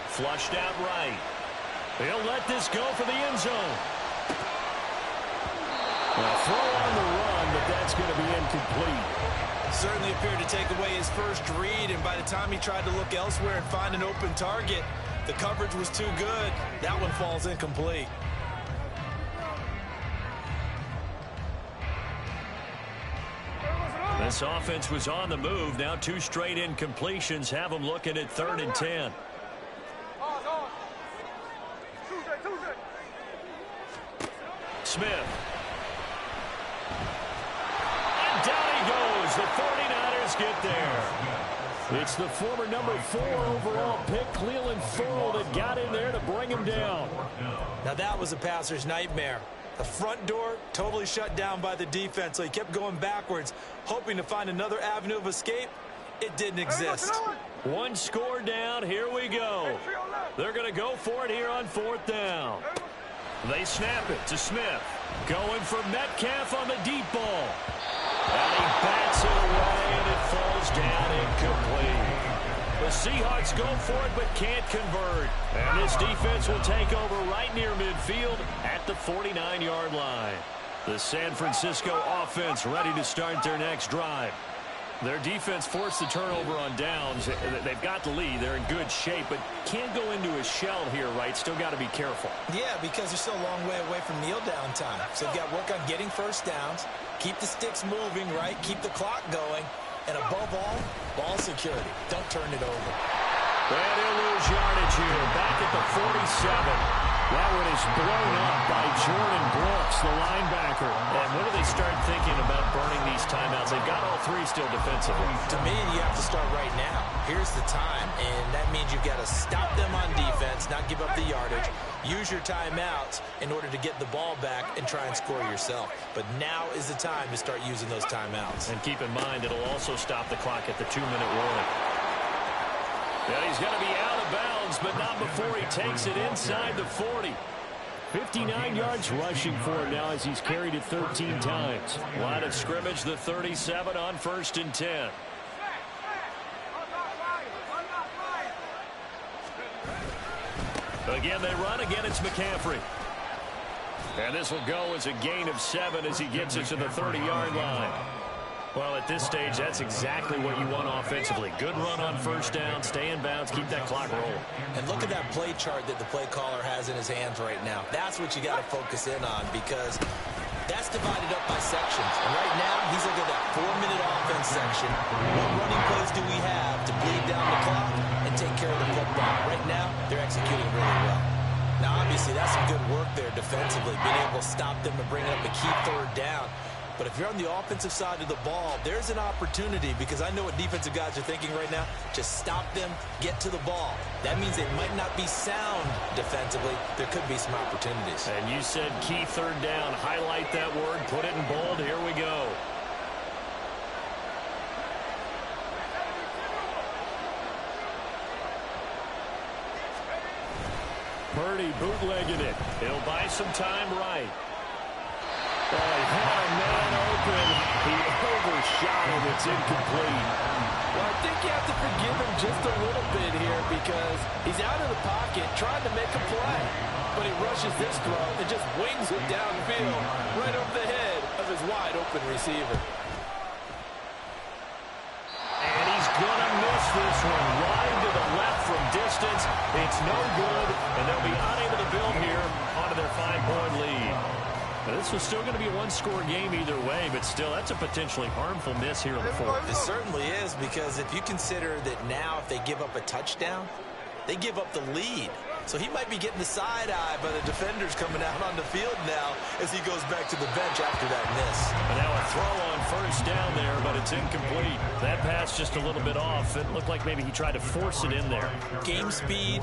Flushed out right. He'll let this go for the end zone. A throw on the run, but that's going to be incomplete. Certainly appeared to take away his first read, and by the time he tried to look elsewhere and find an open target, the coverage was too good. That one falls incomplete. This offense was on the move. Now two straight incompletions have them looking at third and 10. Smith. And down he goes. The 49ers get there. It's the former number 4 overall pick, Cleveland Ferrell, that got in there to bring him down. Now that was a passer's nightmare. The front door totally shut down by the defense, so he kept going backwards, hoping to find another avenue of escape. It didn't exist. One score down. Here we go. They're going to go for it here on fourth down. They snap it to Smith. Going for Metcalf on the deep ball. And he bats it away, and it falls down incomplete. The Seahawks go for it but can't convert. And this defense will take over right near midfield at the 49-yard line. The San Francisco offense ready to start their next drive. Their defense forced the turnover on downs. They've got the lead. They're in good shape, but can't go into a shell here, right? Still got to be careful. Yeah, because they're still a long way away from kneel down time. So they've got to work on getting first downs, keep the sticks moving, right? Keep the clock going. And above all, ball security. Don't turn it over. And he'll lose yardage here. Back at the 47. That one is blown up by Jordan Brooks, the linebacker. And when do they start thinking about burning these timeouts? They've got all three still defensively. To me, you have to start right now. Here's the time, and that means you've got to stop them on defense, not give up the yardage, use your timeouts in order to get the ball back and try and score yourself. But now is the time to start using those timeouts. And keep in mind, it'll also stop the clock at the 2-minute warning. And he's going to be out of bounds, but not before he takes it inside the 40. 59 yards rushing for him now as he's carried it 13 times. Line of scrimmage, the 37 on 1st and 10. Again, they run. Again, it's McCaffrey. And this will go as a gain of 7 as he gets it to the 30-yard line. Well, at this stage, that's exactly what you want offensively. Good run on 1st down, stay in bounds, keep that clock rolling. And look at that play chart that the play caller has in his hands right now. That's what you got to focus in on, because that's divided up by sections. And right now, he's looking at that 4-minute offense section. What running plays do we have to bleed down the clock and take care of the football? Right now, they're executing really well. Now, obviously, that's some good work there defensively, being able to stop them and bring up a key 3rd down. But if you're on the offensive side of the ball, there's an opportunity, because I know what defensive guys are thinking right now. Just stop them, get to the ball. That means they might not be sound defensively. There could be some opportunities. And you said key 3rd down. Highlight that word, put it in bold. Here we go. Purdy bootlegging it. He'll buy some time right. Oh, he had a man open. He overshot him. It's incomplete. Well, I think you have to forgive him just a little bit here, because he's out of the pocket trying to make a play. But he rushes this throw and just wings it downfield right over the head of his wide-open receiver. And he's going to miss this one. Wide to the left from distance. It's no good, and they'll be unable to build here onto their 5-point lead. This was still going to be a one-score game either way, but still, that's a potentially harmful miss here in the 4th. It certainly is, because if you consider that now if they give up a touchdown, they give up the lead. So he might be getting the side eye by the defenders coming out on the field now as he goes back to the bench after that miss. And now a throw on 1st down there, but it's incomplete. That pass just a little bit off. It looked like maybe he tried to force it in there. Game speed,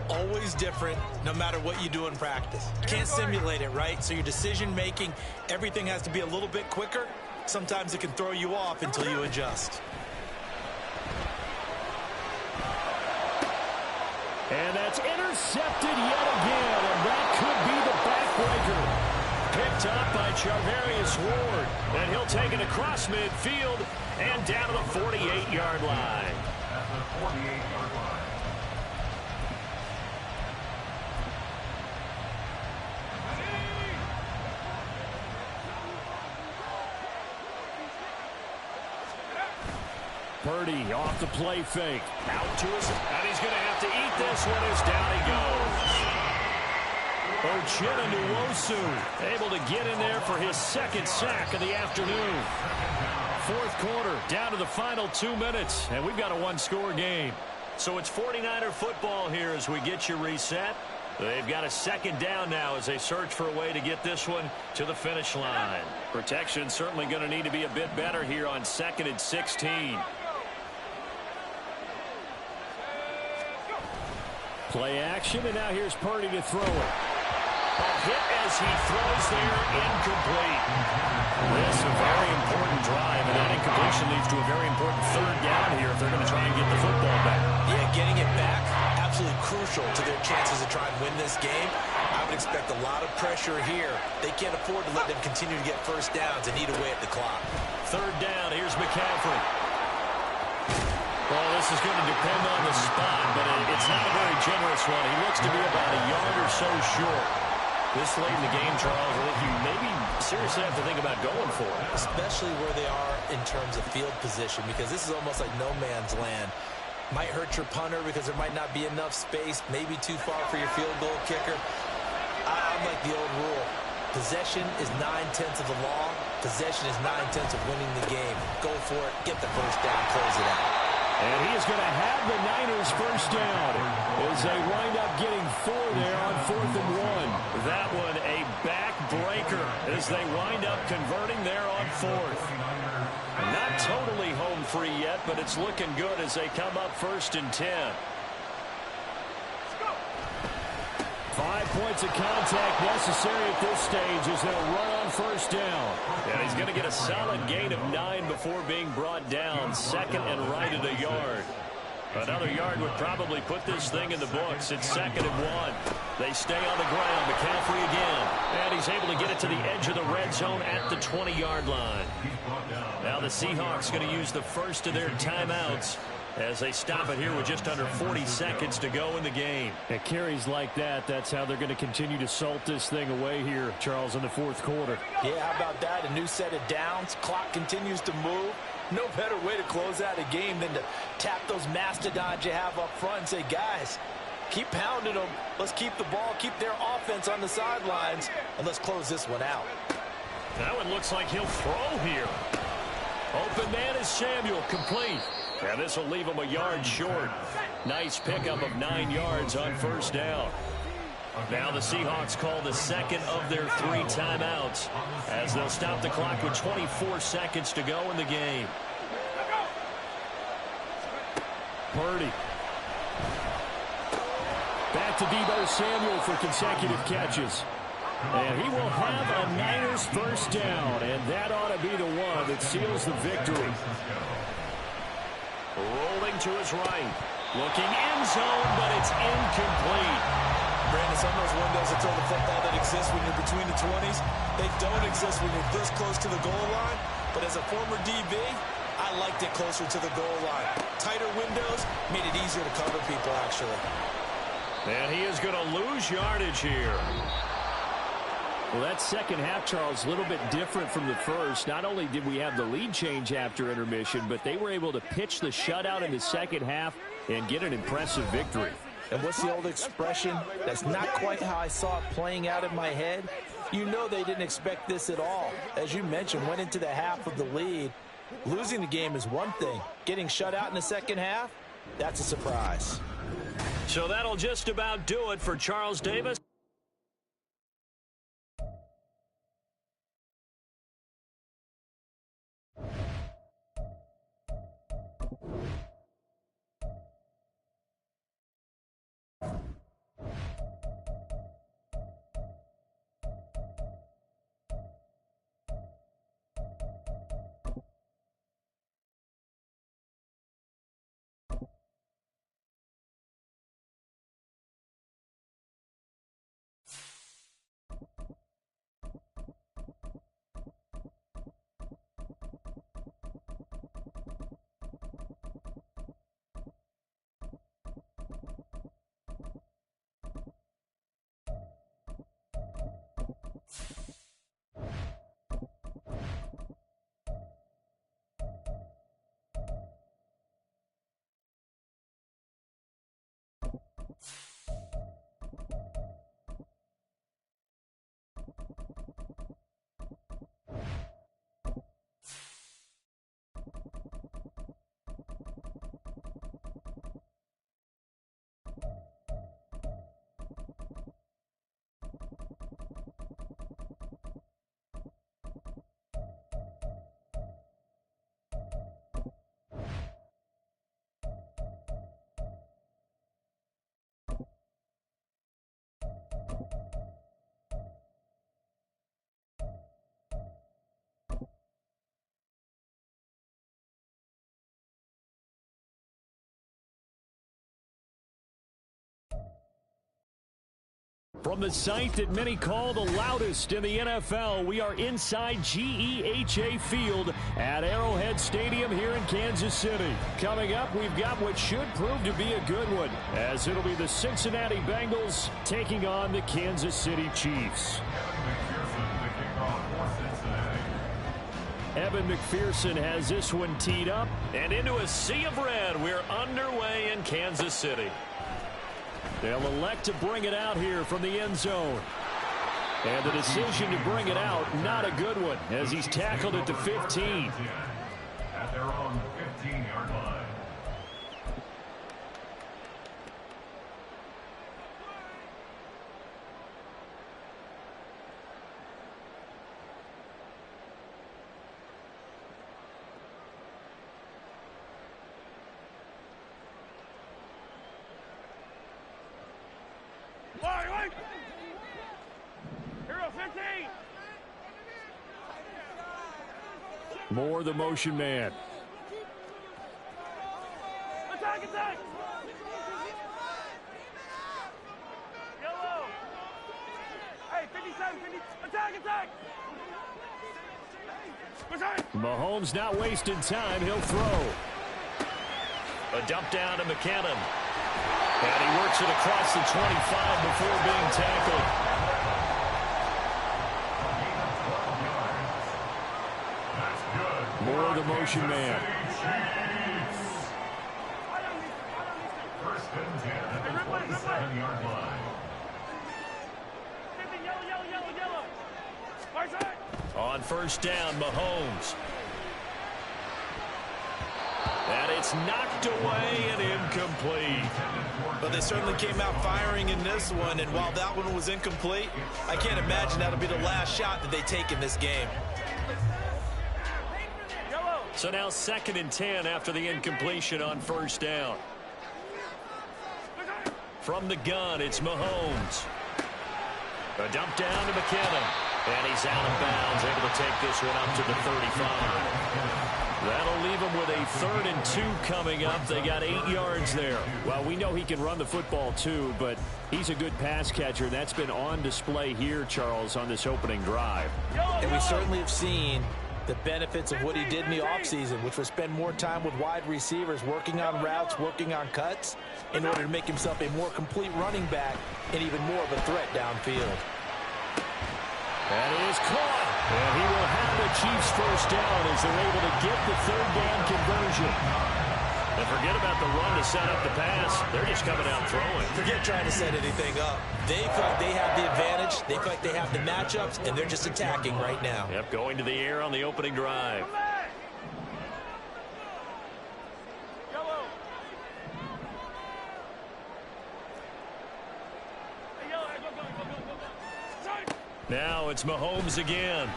always different, no matter what you do in practice. You can't simulate it, right? So your decision-making, everything has to be a little bit quicker. Sometimes it can throw you off until you adjust. And that's intercepted yet again, and that could be the backbreaker. Picked up by Charvarius Ward, and he'll take it across midfield and down to the 48-yard line. At the 48-yard line. Purdy off the play fake. Out to us, and he's going to have to eat this one as down he goes. Uchenna able to get in there for his 2nd sack of the afternoon. 4th quarter, down to the final 2 minutes, and we've got a one-score game. So it's 49er football here as we get you reset. They've got a 2nd down now as they search for a way to get this one to the finish line. Protection certainly going to need to be a bit better here on 2nd and 16. Play action, and now here's Purdy to throw it. A hit as he throws there, incomplete. This is a very important drive, and that incompletion leads to a very important 3rd down here if they're going to try and get the football back. Yeah, getting it back, absolutely crucial to their chances to try and win this game. I would expect a lot of pressure here. They can't afford to let them continue to get 1st downs and eat away at the clock. 3rd down, here's McCaffrey. Well, this is going to depend on the spot, but it's not a very generous one. He looks to be about a yard or so short. This late in the game, Charles, I think you maybe seriously have to think about going for it. Especially where they are in terms of field position, because this is almost like no man's land. Might hurt your punter because there might not be enough space, maybe too far for your field goal kicker. I'm like the old rule. Possession is 9/10 of the law. Possession is 9/10 of winning the game. Go for it. Get the 1st down. Close it out. And he is going to have the Niners first down as they wind up getting 4 there on 4th and 1. That one a backbreaker as they wind up converting there on 4th. Not totally home free yet, but it's looking good as they come up 1st and 10. 5 points of contact necessary at this stage as they'll run on 1st down. And he's going to get a solid gain of 9 before being brought down. 2nd and right at a yard. Another yard would probably put this thing in the books. It's 2nd and 1. They stay on the ground. McCaffrey again. And he's able to get it to the edge of the red zone at the 20-yard line. Now the Seahawks going to use the first of their timeouts as they stop it here with just under 40 seconds to go in the game. At carries like that, that's how they're going to continue to salt this thing away here, Charles, in the 4th quarter. Yeah, how about that? A new set of downs. Clock continues to move. No better way to close out a game than to tap those mastodons you have up front and say, guys, keep pounding them. Let's keep the ball, keep their offense on the sidelines, and let's close this one out. That one looks like he'll throw here. Open man is Samuel, complete. And this will leave him a yard short. Nice pickup of 9 yards on 1st down. Now the Seahawks call the 2nd of their 3 timeouts as they'll stop the clock with 24 seconds to go in the game. Purdy. Back to Deebo Samuel for consecutive catches. And he will have a Niners first down, and that ought to be the one that seals the victory. Rolling to his right. Looking end zone, but it's incomplete. Brandon, some of those windows that throw the football that exist when you're between the 20s, they don't exist when you're this close to the goal line. But as a former DB, I liked it closer to the goal line. Tighter windows made it easier to cover people, actually. And he is going to lose yardage here. Well, that second half, Charles, a little bit different from the first. Not only did we have the lead change after intermission, but they were able to pitch the shutout in the second half and get an impressive victory. And what's the old expression? That's not quite how I saw it playing out in my head. You know they didn't expect this at all. As you mentioned, went into the half of the lead. Losing the game is one thing. Getting shut out in the second half, that's a surprise. So that'll just about do it for Charles Davis. From the site that many call the loudest in the NFL, we are inside GEHA Field at Arrowhead Stadium here in Kansas City. Coming up, we've got what should prove to be a good one, as it'll be the Cincinnati Bengals taking on the Kansas City Chiefs. Evan McPherson has this one teed up, and into a sea of red, we're underway in Kansas City. They'll elect to bring it out here from the end zone. And the decision to bring it out, not a good one, as he's tackled at the 15. At their own 15-yard line. Hero 15. More the motion man. Attack, attack. Yellow. Hey, 57, 50. Attack, attack. Mahomes not wasting time. He'll throw. A dump down to McKinnon. And he works it across the 25 before being tackled. More the motion man. First and 10 at the 27-yard line. On first down, Mahomes. And it's knocked away and incomplete. But they certainly came out firing in this one, and while that one was incomplete, I can't imagine that'll be the last shot that they take in this game. So now 2nd and 10 after the incompletion on first down. From the gun, it's Mahomes. A dump down to McKinnon. And he's out of bounds, able to take this one up to the 35. That'll leave him with a 3rd and 2 coming up. They got 8 yards there. Well, we know he can run the football too, but he's a good pass catcher. That's been on display here, Charles, on this opening drive. And we certainly have seen the benefits of what he did in the offseason, which was spend more time with wide receivers, working on routes, working on cuts, in order to make himself a more complete running back and even more of a threat downfield. That is caught. And he will have the Chiefs first down as they're able to get the 3rd down conversion. And forget about the run to set up the pass. They're just coming out throwing. Forget trying to set anything up. They feel like they have the advantage. They feel like they have the matchups, and they're just attacking right now. Yep, going to the air on the opening drive. Now it's Mahomes again.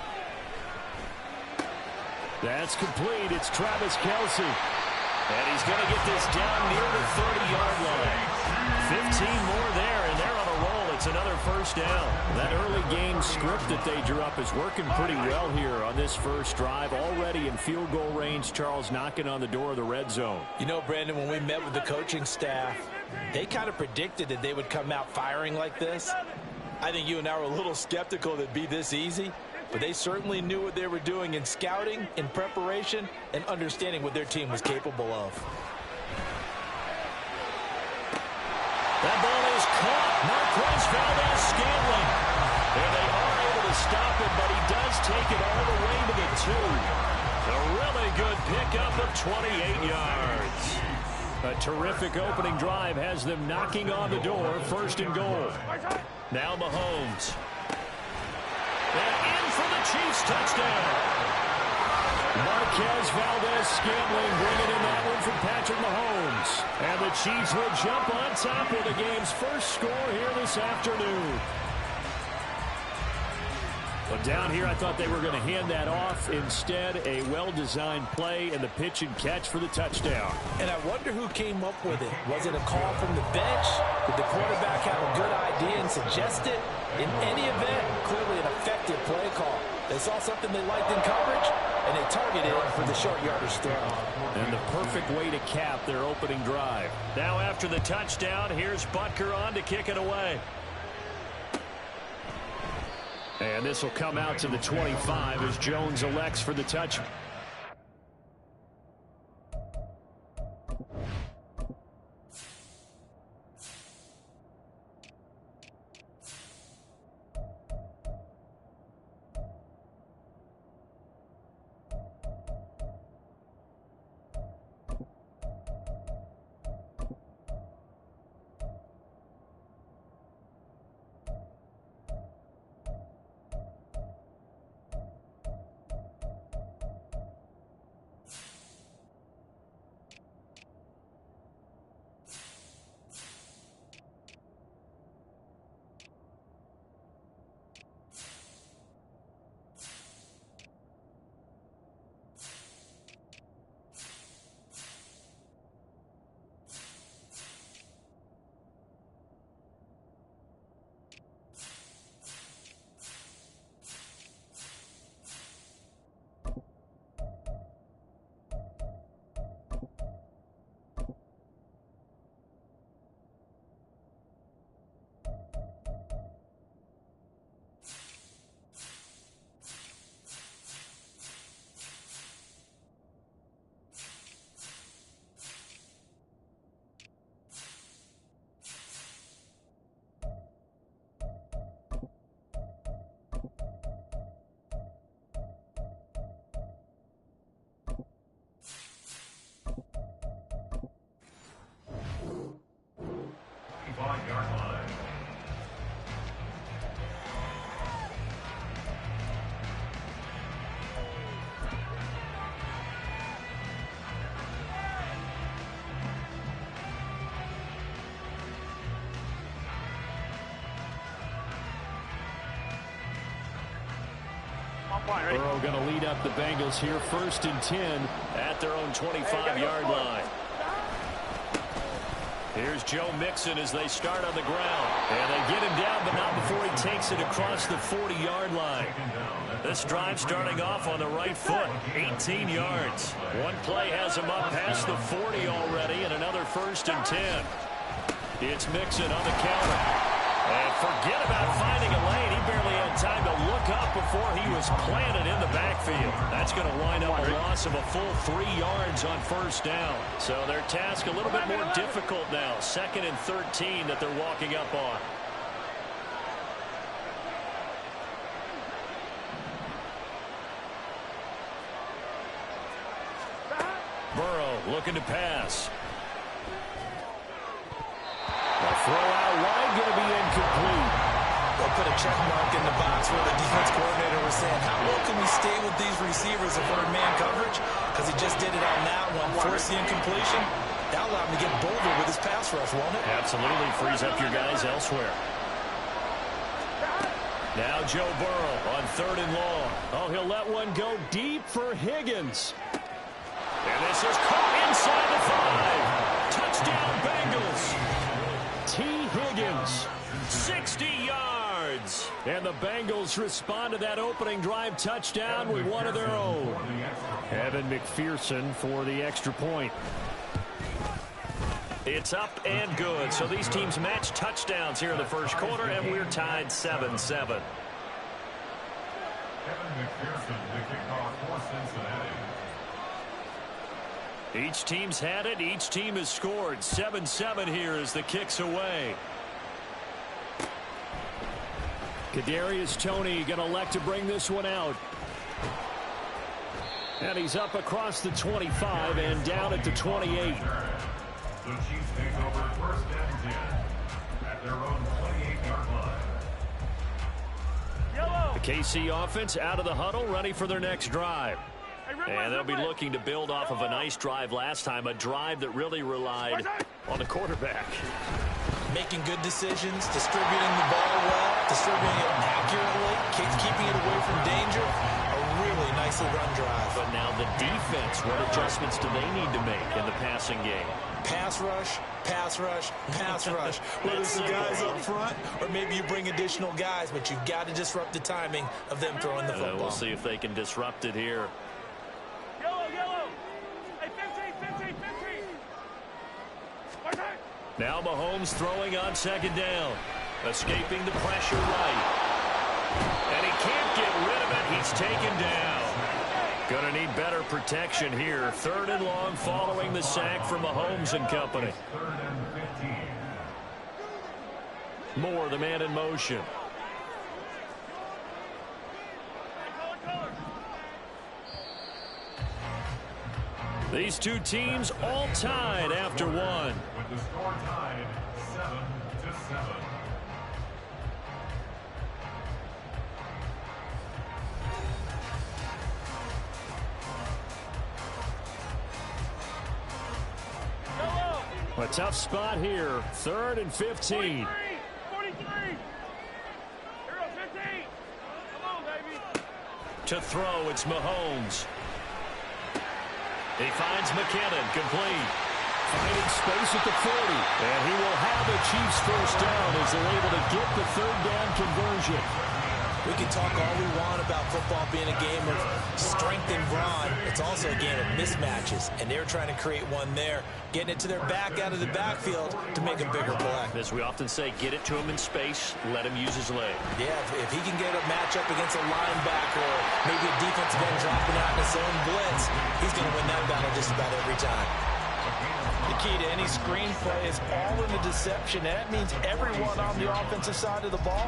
That's complete. It's Travis Kelce. And he's going to get this down near the 30-yard line. 15 more there, and they're on a roll. It's another first down. That early game script that they drew up is working pretty well here on this first drive. Already in field goal range, Charles knocking on the door of the red zone. You know, Brandon, when we met with the coaching staff, they kind of predicted that they would come out firing like this. I think you and I were a little skeptical that it'd be this easy, but they certainly knew what they were doing in scouting, in preparation, and understanding what their team was capable of. That ball is caught. Marquez Valdez-Scantling. And they are able to stop it, but he does take it all the way to the 2. A really good pickup of 28 yards. A terrific opening drive has them knocking on the door, 1st and goal. Now Mahomes. And in for the Chiefs touchdown. Marquez Valdez-Scantling bringing in that one from Patrick Mahomes. And the Chiefs will jump on top with the game's first score here this afternoon. But down here, I thought they were going to hand that off. Instead, a well-designed play and the pitch and catch for the touchdown. And I wonder who came up with it. Was it a call from the bench? Did the quarterback have a good idea and suggest it? In any event, clearly an effective play call. They saw something they liked in coverage, and they targeted it for the short yardage throw. And the perfect way to cap their opening drive. Now after the touchdown, here's Butker on to kick it away. And this will come out to the 25 as Jones elects for the touch. Burrow going to lead up the Bengals here, 1st and 10 at their own 25-yard line. Here's Joe Mixon as they start on the ground. And they get him down, but not before he takes it across the 40-yard line. This drive starting off on the right foot, 18 yards. One play has him up past the 40 already, and another 1st and 10. It's Mixon on the counter. And forget about finding a lane. He barely had time to look up before he was planted in the backfield. That's going to wind up a loss of a full 3 yards on 1st down. So their task a little bit more difficult now. 2nd and 13 that they're walking up on. Burrow looking to pass. The throw out wide going to be incomplete. They'll put a check mark in the box where the defense coordinator was saying, how low can we stay with these receivers if we're in man coverage? Because he just did it on that one. Force the incompletion. That'll allow him to get bolder with his pass rush, won't it? Absolutely. Frees up your guys elsewhere. Now Joe Burrow on 3rd and long. Oh, he'll let one go deep for Higgins. And this is caught inside the 5. Touchdown Bengals. T. Higgins, 60 yards. And the Bengals respond to that opening drive touchdown with one of their own. Evan McPherson for the extra point. It's up and good. So these teams match touchdowns here in the 1st quarter, and we're tied 7-7. Evan McPherson, the kickoff for Cincinnati. Each team's had it. Each team has scored. 7-7 here as the kick's away. Kadarius Toney going to elect to bring this one out. And he's up across the 25 and down at the 28. The Chiefs take over 1st and 10 at their own 28-yard line. The KC offense out of the huddle, ready for their next drive. And they'll be looking to build off of a nice drive last time, a drive that really relied on the quarterback. Making good decisions, distributing the ball well, distributing it accurately, keeping it away from danger. A really nicely run drive. But now the defense, what adjustments do they need to make in the passing game? Pass rush, pass rush, pass rush. Whether it's the guys up front or maybe you bring additional guys, but you've got to disrupt the timing of them throwing the football. We'll see if they can disrupt it here. Yellow. Hey, 15. Now Mahomes throwing on 2nd down. Escaping the pressure right. And he can't get rid of it. He's taken down. Going to need better protection here. 3rd and long following the sack from Mahomes and company. 3rd and 15. Moore, the man in motion. These two teams all tied after one. With the score tied 7-7. A tough spot here. 3rd and 15. 43. Here go, 15. Come on, baby. To throw, it's Mahomes. He finds McKinnon, complete. Finding space at the 40. And he will have the Chiefs 1st down as they're able to get the 3rd down conversion. We can talk all we want about football being a game of strength and brawn. It's also a game of mismatches, and they're trying to create one there, getting it to their back out of the backfield to make a bigger play. As we often say, get it to him in space, let him use his leg. Yeah, if he can get a matchup against a linebacker or maybe a defensive end dropping out in his own blitz, he's going to win that battle just about every time. The key to any screenplay is all in the deception. That means everyone on the offensive side of the ball.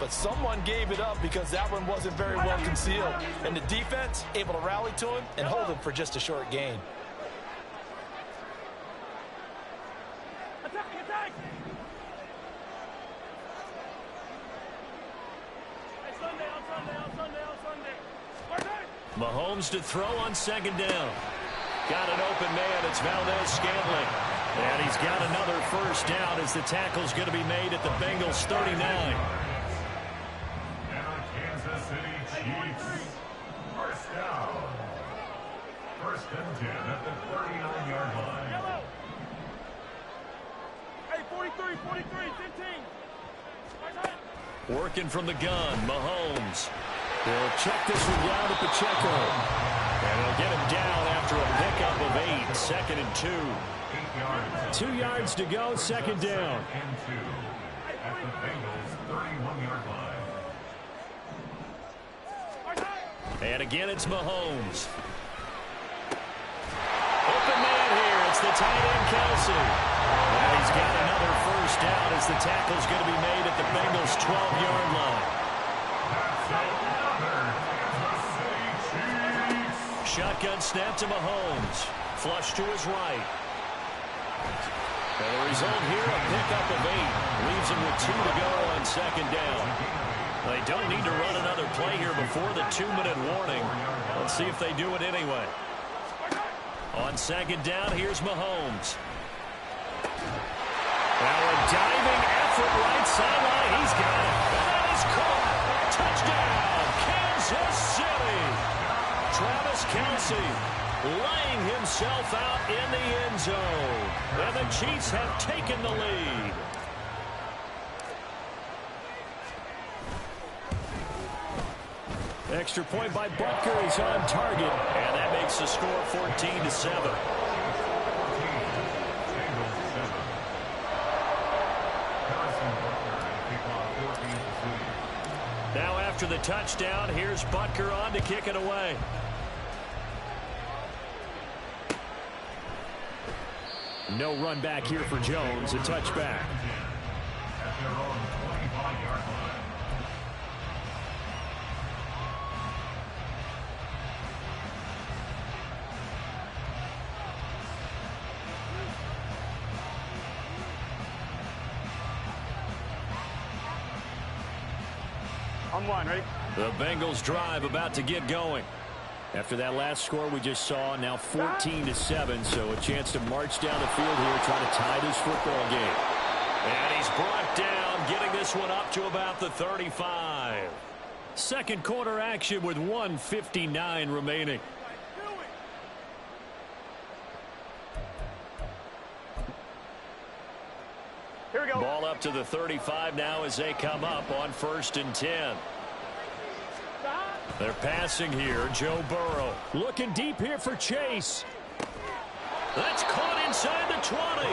But someone gave it up because that one wasn't very well concealed. And the defense able to rally to him and hold him for just a short gain. Attack! Hey, Sunday. Mahomes to throw on 2nd down. Got an open man. It's Valdez-Scantling. And he's got another 1st down as the tackle's going to be made at the Bengals 39. And the Kansas City Chiefs and 10 at the 39-yard line. Yellow. Hey, 43, 43, 15. Working from the gun, Mahomes. He'll check this one down to Pacheco. And he'll get him down after a pickup of 8. Second and 2. 8 yards. 2 yards to go, second down. And 2 at the Bengals' 31-yard line. And again, it's Mahomes. Open man here. It's the tight end, Kelsey. And he's got another first down as the tackle's going to be made at the Bengals' 12-yard line. Shotgun snap to Mahomes. Flush to his right. And the result here, a pickup of 8. Leaves him with 2 to go on second down. They don't need to run another play here before the 2-minute warning. Let's see if they do it anyway. On second down, here's Mahomes. Now a diving effort right sideline. He's got it. That is caught. Touchdown, Kansas City. Travis Kelce laying himself out in the end zone. And the Chiefs have taken the lead. Extra point by Butker is on target, and that makes the score 14-7. Now after the touchdown, here's Butker on to kick it away. No run back here for Jones, a touchback. At their own 25-yard line. On one, ready? The Bengals drive about to get going. After that last score we just saw, now 14-7, so a chance to march down the field here, trying to tie this football game. And he's brought down, getting this one up to about the 35. Second quarter action with 1:59 remaining. Here we go. Ball up to the 35 now as they come up on 1st and 10. They're passing here. Joe Burrow. Looking deep here for Chase. That's caught inside the 20.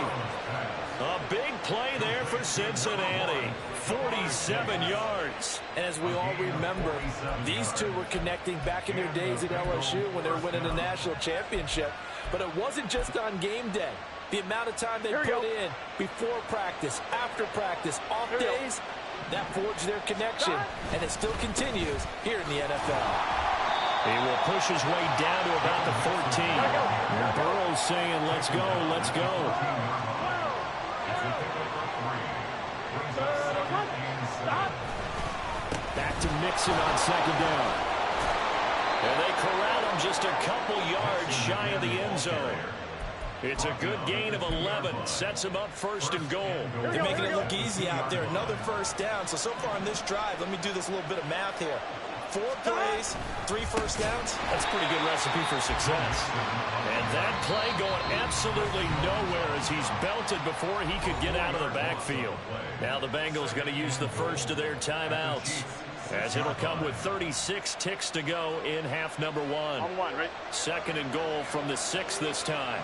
A big play there for Cincinnati. 47 yards. And as we all remember, these two were connecting back in their days at LSU when they were winning a national championship. But it wasn't just on game day. The amount of time they put in before practice, after practice, off days, that forged their connection. And it still continues here in the NFL. He will push his way down to about the 14. And Burrow's saying, let's go, let's go. Back to Mixon on second down. And they corral him just a couple yards shy of the end zone. It's a good gain of 11. Sets him up 1st and goal. They're making it look easy out there. Another first down. So far in this drive, let me do this little bit of math here. 4 plays, 3 first downs. That's a pretty good recipe for success. And that play going absolutely nowhere as he's belted before he could get out of the backfield. Now the Bengals going to use the first of their timeouts, as it'll come with 36 ticks to go in half number 1. On one, right? 2nd and goal from the 6 this time.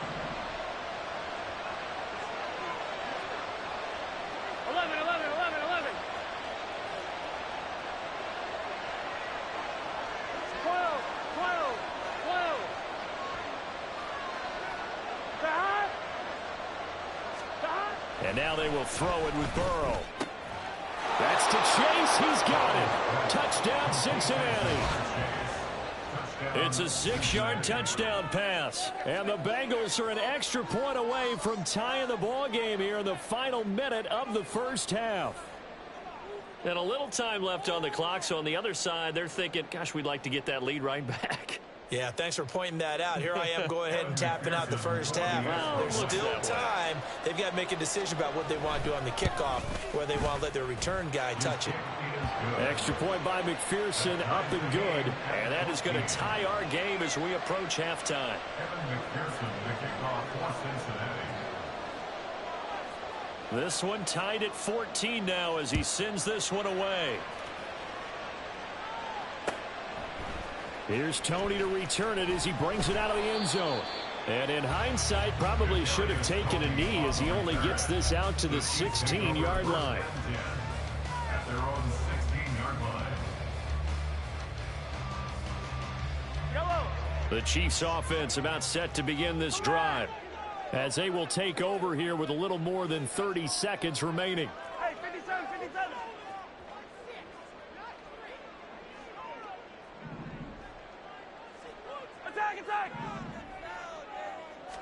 11, 11, 11, 11. 12, 12, 12. And now they will throw it with Burrow. That's to Chase. He's got it. Touchdown, Cincinnati. It's a 6-yard touchdown pass. And the Bengals are an extra point away from tying the ball game here in the final minute of the first half. And a little time left on the clock, so on the other side, they're thinking, gosh, we'd like to get that lead right back. Yeah, thanks for pointing that out. Here I am going ahead and tapping out the first half. There's still time. They've got to make a decision about what they want to do on the kickoff, where they want to let their return guy touch it. Extra point by McPherson, up and good. And that is going to tie our game as we approach halftime. McPherson, the kickoff for Cincinnati. This one tied at 14 now as he sends this one away. Here's Tony to return it as he brings it out of the end zone. And in hindsight, probably should have taken a knee as he only gets this out to the 16-yard line. At their own 16-yard line. The Chiefs offense about set to begin this drive as they will take over here with a little more than 30 seconds remaining. Hey, 57, 57. Attack, attack.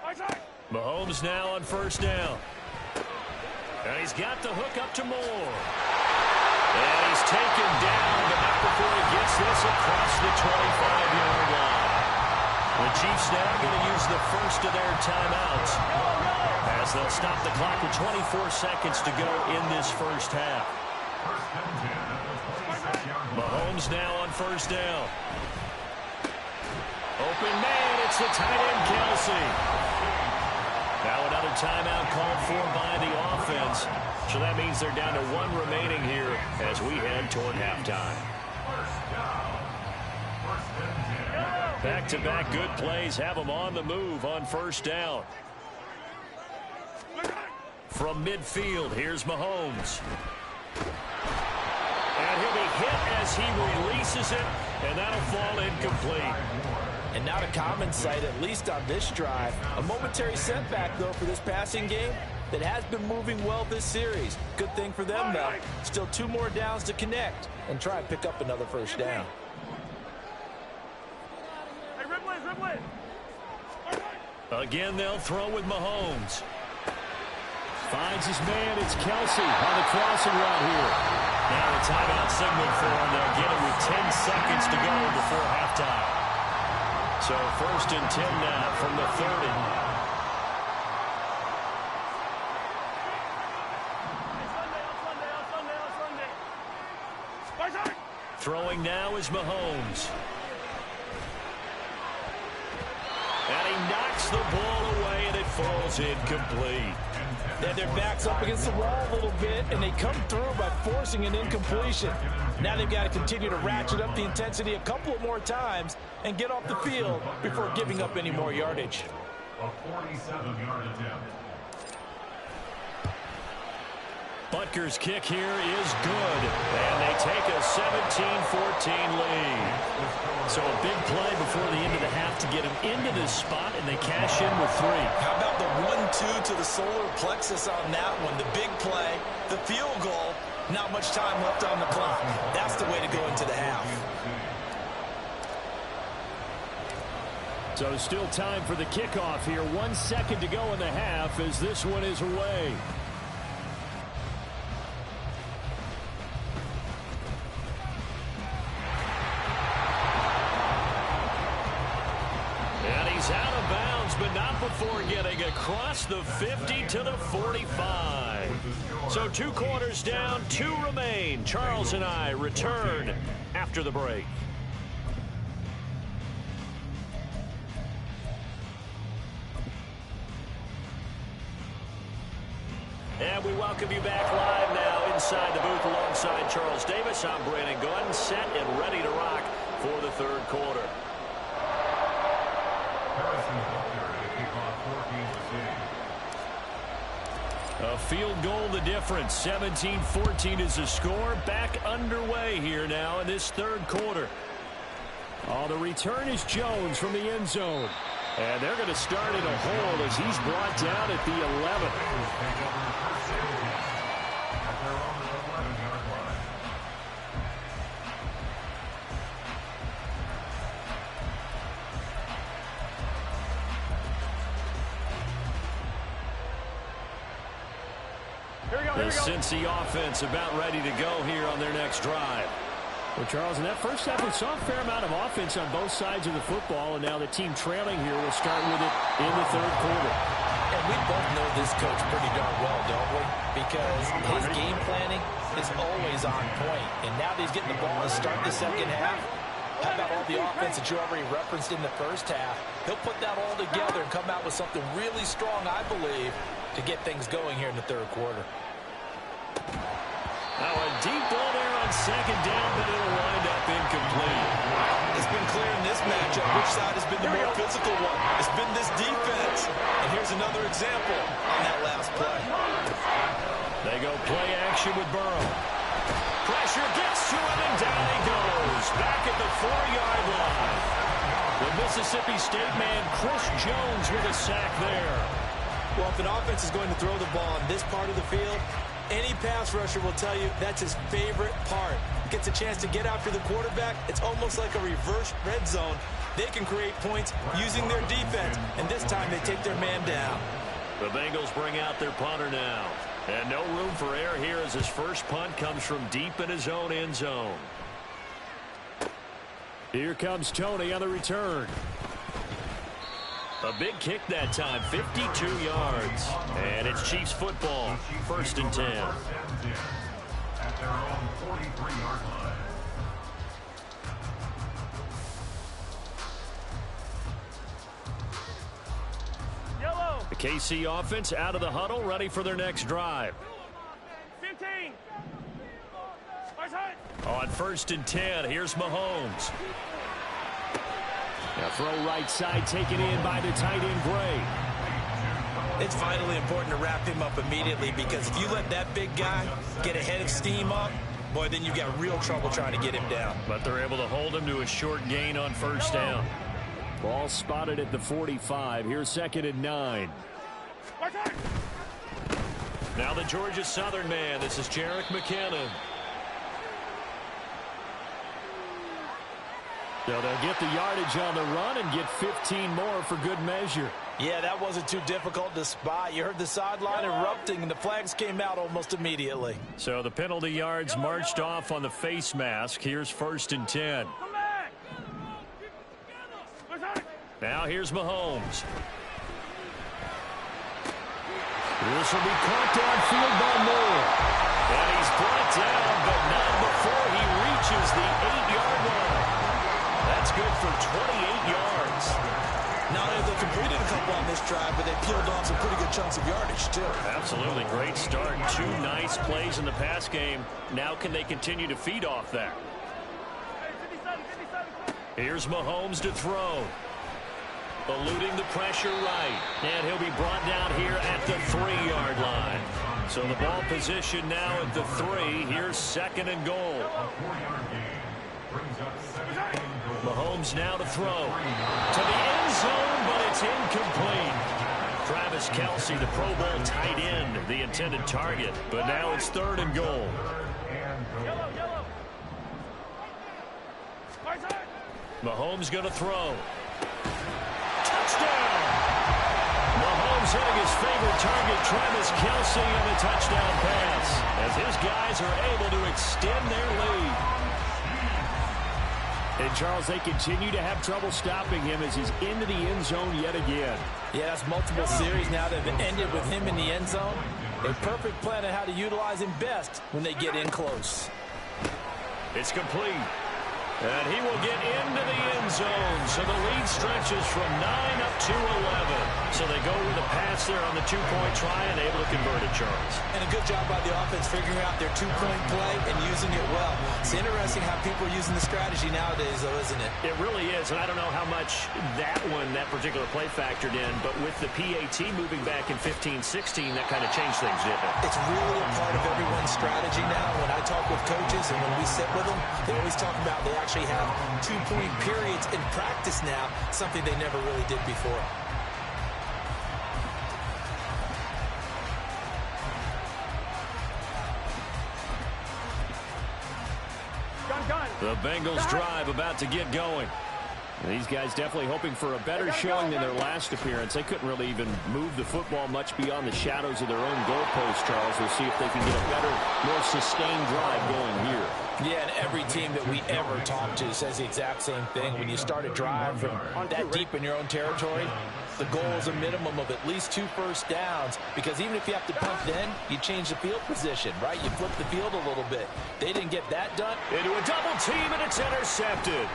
Attack. Mahomes now on first down. And he's got the hook up to Moore. And he's taken down, but not before he gets this across the 25-yard line. The Chiefs now going to use the first of their timeouts as they'll stop the clock with 24 seconds to go in this first half. Mahomes now on first down. Open man, it's the tight end Kelsey. Now another timeout called for by the offense. So that means they're down to one remaining here as we head toward halftime. Back-to-back good plays have them on the move on first down. From midfield, here's Mahomes. And he'll be hit as he releases it, and that'll fall incomplete. And not a common sight, at least on this drive. A momentary setback, though, for this passing game that has been moving well this series. Good thing for them, though. Still 2 more downs to connect and try and pick up another first down. Again, they'll throw with Mahomes. Finds his man. It's Kelsey on the crossing route here. Now a timeout signal for him. They'll get it with 10 seconds to go before halftime. So first and 10 now from the 30. Throwing now is Mahomes. And he knocks the ball away, and it falls incomplete. And their back's up against the wall a little bit, and they come through by forcing an incompletion. Now they've got to continue to ratchet up the intensity a couple of more times and get off the field before giving up any more yardage. A 47-yard attempt. Butker's kick here is good, and they take a 17-14 lead. So a big play before the end of the half to get him into this spot, and they cash in with 3. How about the 1-2 to the solar plexus on that one? The big play, the field goal, not much time left on the clock. That's the way to go into the half. So still time for the kickoff here. 1 second to go in the half as this one is away. Out of bounds, but not before getting across the 50 to the 45. So 2 quarters down, 2 remain. Charles and I return after the break. And we welcome you back live now inside the booth alongside Charles Davis. I'm Brandon Gunn, set and ready to rock for the third quarter. A field goal the difference. 17-14 is the score. Back underway here now in this third quarter. Oh, the return is Jones from the end zone. And they're going to start in a hole as he's brought down at the 11. The Cincy offense about ready to go here on their next drive. Well, Charles, in that first half, we saw a fair amount of offense on both sides of the football, and now the team trailing here will start with it in the third quarter. And we both know this coach pretty darn well, don't we? Because his game planning is always on point. And now that he's getting the ball to start the second half, how about all the offense that you already referenced in the first half? He'll put that all together and come out with something really strong, I believe, to get things going here in the third quarter. Now a deep ball there on second down, but it'll wind up incomplete. It's been clear in this matchup which side has been the more physical one. It's been this defense. And here's another example on that last play. They go play action with Burrow. Pressure gets to him, and down he goes. Back at the 4-yard line. The Mississippi State man, Chris Jones, with a sack there. Well, if an offense is going to throw the ball on this part of the field, any pass rusher will tell you that's his favorite part. Gets a chance to get after the quarterback. It's almost like a reverse red zone. They can create points using their defense, and this time they take their man down. The Bengals bring out their punter now. And no room for error here as his first punt comes from deep in his own end zone. Here comes Tony on the return. A big kick that time, 52 yards. And it's Chiefs football, 1st and 10. At their own 43-yard line. Yellow. The KC offense out of the huddle, ready for their next drive. 15. On 1st and 10, here's Mahomes. Now throw right side, taken in by the tight end, Gray. It's vitally important to wrap him up immediately, because if you let that big guy get a head of steam up, boy, then you've got real trouble trying to get him down. But they're able to hold him to a short gain on 1st down. Ball spotted at the 45. Here's 2nd and 9. Now the Georgia Southern man. This is Jerick McKinnon. So they'll get the yardage on the run and get 15 more for good measure. Yeah, that wasn't too difficult to spot. You heard the sideline erupting, and the flags came out almost immediately. So the penalty yards marched off on the face mask. Here's 1st and 10. Now here's Mahomes. This will be caught downfield by Moore. And he's brought down, but not before he reaches the 8-yard line. That's good for 28 yards. Now they've completed a couple on this drive, but they peeled off some pretty good chunks of yardage, too. Absolutely. Great start. 2 nice plays in the pass game. Now can they continue to feed off that? Here's Mahomes to throw. Eluding the pressure right. And he'll be brought down here at the 3-yard line. So the ball position now at the 3. Here's 2nd and goal. Mahomes now to throw. To the end zone, but it's incomplete. Travis Kelce, the Pro Bowl tight end, the intended target. But now it's 3rd and goal. Mahomes going to throw. Touchdown! Mahomes hitting his favorite target, Travis Kelce, on a touchdown pass, as his guys are able to extend their lead. And, Charles, they continue to have trouble stopping him as he's into the end zone yet again. Yeah, that's multiple series now that have ended with him in the end zone. A perfect plan on how to utilize him best when they get in close. It's complete. And he will get into the end zone. So the lead stretches from 9 up to 11. So they go with a pass there on the 2-point try and able to convert it, Charles. And a good job by the offense figuring out their 2-point play and using it well. It's interesting how people are using the strategy nowadays, though, isn't it? It really is. And I don't know how much that particular play factored in. But with the PAT moving back in 15-16, that kind of changed things, didn't it? It's really a part of everyone's strategy now. When I talk with coaches and when we sit with them, they always talk about they actually have 2-point periods in practice now, something they never really did before. The Bengals drive about to get going. These guys definitely hoping for a better showing than their last appearance. They couldn't really even move the football much beyond the shadows of their own goalpost, Charles. We'll see if they can get a better, more sustained drive going here. Yeah, and every team that we ever talk to says the exact same thing. When you start a drive from that deep in your own territory, the goal is a minimum of at least 2 first downs, because even if you have to punt then, you change the field position, right? You flip the field a little bit. They didn't get that done. Into a double team, and it's intercepted.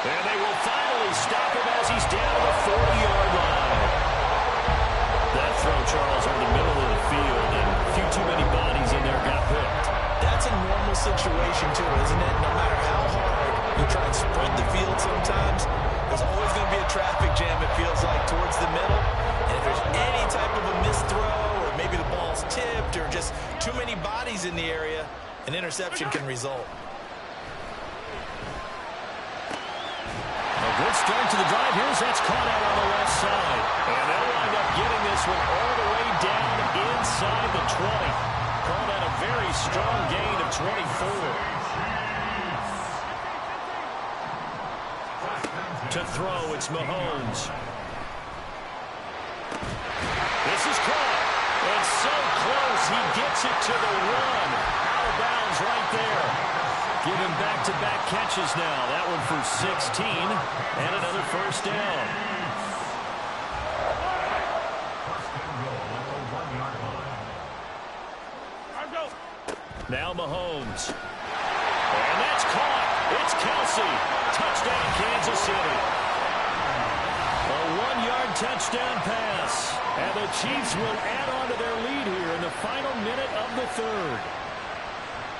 And they will finally stop him as he's down to the 40-yard line. That throw, Charles, over the middle of the field, and a few too many bodies in there got picked. That's a normal situation, too, isn't it? No matter how hard you try and spread the field sometimes, there's always going to be a traffic jam, it feels like, towards the middle. And if there's any type of a missed throw, or maybe the ball's tipped, or just too many bodies in the area, an interception can result. Good start to the drive. That's caught out on the left side. And they'll wind up getting this one all the way down inside the 20. Called out a very strong gain of 24. To throw, it's Mahomes. This is caught. And so close, he gets it to the 1. Out of bounds right there. Give him back-to-back catches now. That one for 16 and another first down. Now Mahomes. And that's caught. It's Kelsey. Touchdown, Kansas City. A 1-yard touchdown pass. And the Chiefs will add on to their lead here in the final minute of the third.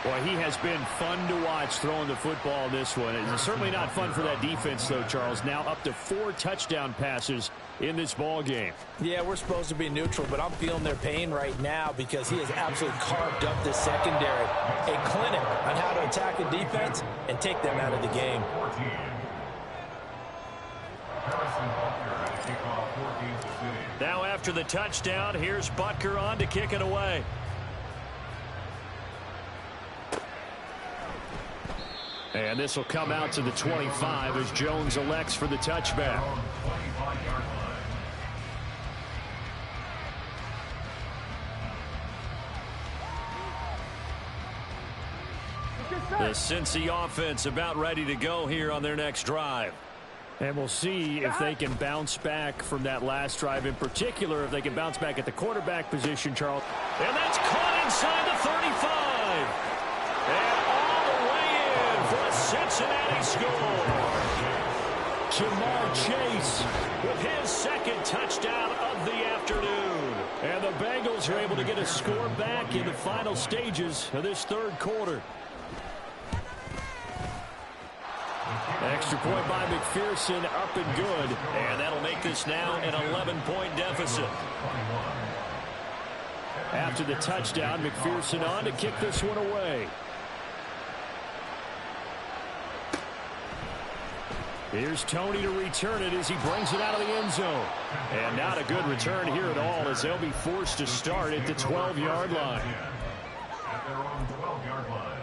Boy, he has been fun to watch throwing the football this one. It's certainly not fun for that defense, though, Charles. Now up to 4 touchdown passes in this ball game. Yeah, we're supposed to be neutral, but I'm feeling their pain right now because he has absolutely carved up this secondary. A clinic on how to attack a defense and take them out of the game. Now after the touchdown, here's Butker on to kick it away. And this will come out to the 25 as Jones elects for the touchback. The Cincy offense about ready to go here on their next drive. And we'll see if they can bounce back from that last drive, in particular, if they can bounce back at the quarterback position, Charles. And that's caught inside the 35. And all the way in for a Cincinnati score. Jamar Chase with his second touchdown of the afternoon. And the Bengals are able to get a score back in the final stages of this third quarter. Extra point by McPherson, up and good. And that'll make this now an 11-point deficit. After the touchdown, McPherson on to kick this one away. Here's Tony to return it as he brings it out of the end zone. And not a good return here at all, as they'll be forced to start at the 12-yard line. At their own 12-yard line.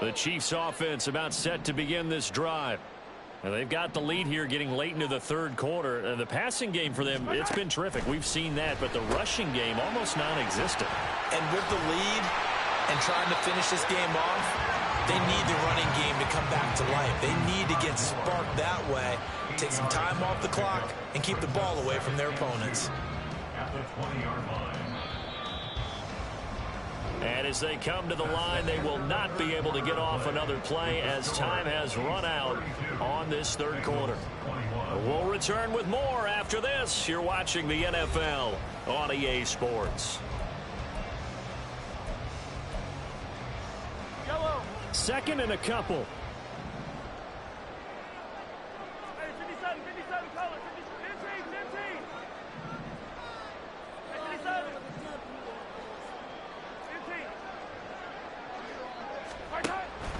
The Chiefs offense about set to begin this drive. And they've got the lead here getting late into the third quarter. The passing game for them, it's been terrific. We've seen that, but the rushing game almost non-existent. And with the lead and trying to finish this game off, they need the running game to come back to life. They need to get sparked that way, take some time off the clock, and keep the ball away from their opponents. At the 20-yard line. And as they come to the line, they will not be able to get off another play as time has run out on this third quarter. We'll return with more after this. You're watching the NFL on EA Sports. Second and a couple. Hey, 57, 57, color, 15, 15. Hey, 57. 15.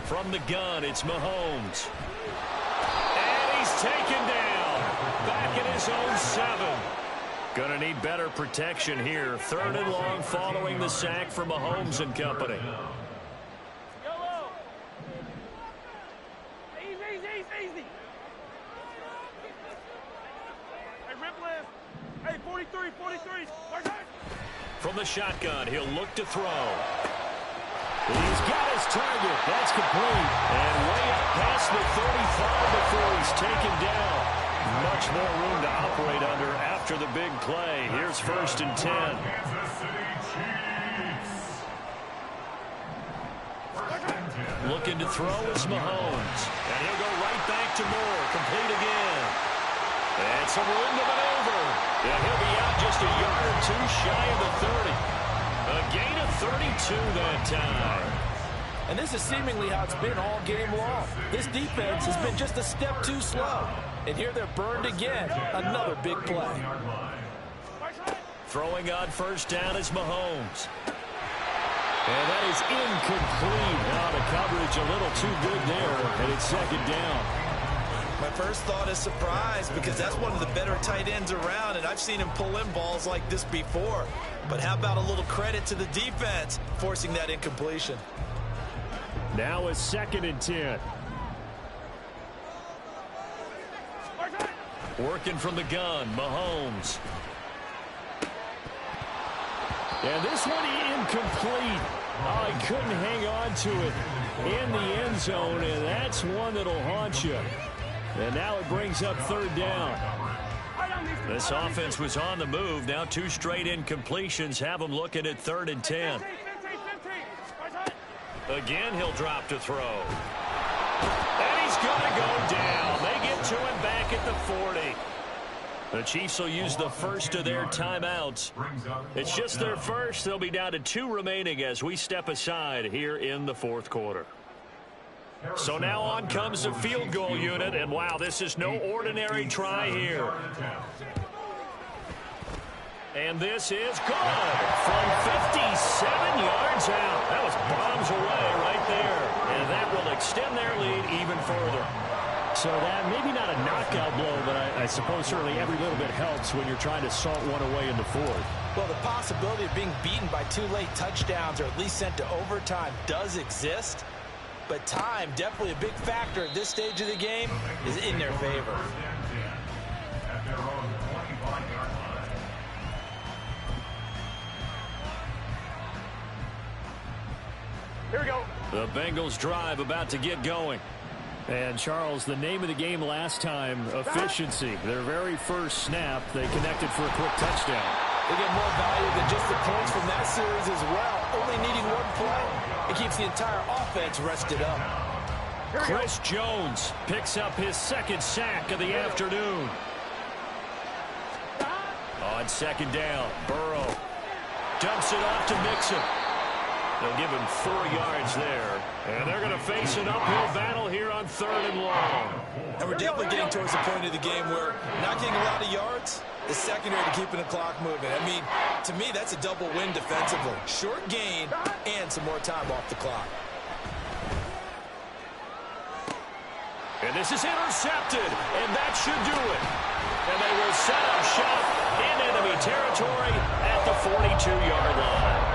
From the gun, it's Mahomes. And he's taken down. Back in his own 7. Gonna need better protection here. Third and long following the sack from Mahomes and company. 43, 43. From the shotgun, he'll look to throw. He's got his target. That's complete. And way up past the 35 before he's taken down. Much more room to operate under after the big play. Here's 1st and 10. Looking to throw is Mahomes. And he'll go right back to Moore. Complete again. And some room to maneuver. And he'll be out just a yard or two shy of the 30. A gain of 32 that time. And this is seemingly how it's been all game long. This defense has been just a step too slow. And here they're burned again. Another big play. Throwing on 1st down is Mahomes. And that is incomplete. Now the coverage a little too good there. And it's 2nd down. My first thought is surprise because that's one of the better tight ends around. And I've seen him pull in balls like this before. But how about a little credit to the defense forcing that incompletion? Now it's 2nd and 10. Working from the gun, Mahomes. And this one incomplete. Oh, he couldn't hang on to it in the end zone, and that's one that'll haunt you. And now it brings up 3rd down. This offense was on the move. Now 2 straight incompletions have them looking at 3rd and 10. Again, he'll drop to throw. And he's going to go down. They get to him back at the 40. The Chiefs will use the first of their timeouts. It's just their first. They'll be down to 2 remaining as we step aside here in the 4th quarter. So now on comes the field goal unit. And, wow, this is no ordinary try here. And this is good from 57 yards out. That was bombs away right there. And that will extend their lead even further. So that maybe not a knockout blow, but I suppose certainly every little bit helps when you're trying to salt one away in the 4th. Well, the possibility of being beaten by 2 late touchdowns or at least sent to overtime does exist. But time, definitely a big factor at this stage of the game, is in their favor. Here we go. The Bengals drive about to get going. And, Charles, the name of the game last time, efficiency. Their very first snap, they connected for a quick touchdown. They get more value than just the points from that series as well. Only needing 1 play. It keeps the entire offense rested up. Chris Jones picks up his 2nd sack of the afternoon. On 2nd down, Burrow dumps it off to Mixon. They'll give him 4 yards there. And they're going to face an uphill battle here on 3rd and long. And we're definitely getting towards the point of the game where not getting a lot of yards is secondary to keeping the clock moving. I mean, to me, that's a double win defensively. Short gain and some more time off the clock. And this is intercepted, and that should do it. And they will set up shop in enemy territory at the 42-yard line.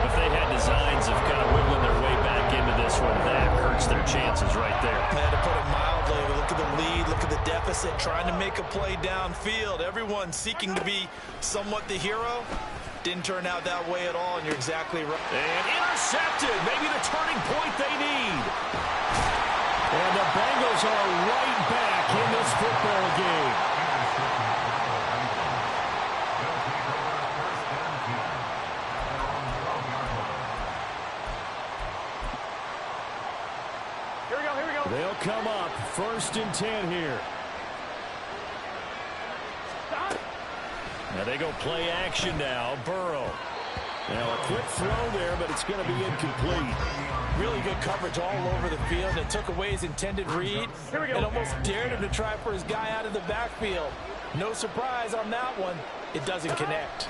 If they had designs of kind of wiggling their way back into this one, that hurts their chances right there. Man, to put it mildly, look at the lead, look at the deficit, trying to make a play downfield. Everyone seeking to be somewhat the hero. Didn't turn out that way at all, and you're exactly right. And intercepted, maybe the turning point they need. And the Bengals are right back in this football game. They'll come up 1st and 10 here. Now they go play action now. Burrow. Now a quick throw there, but it's going to be incomplete. Really good coverage all over the field. It took away his intended read and almost dared him to try for his guy out of the backfield. No surprise on that one. It doesn't connect.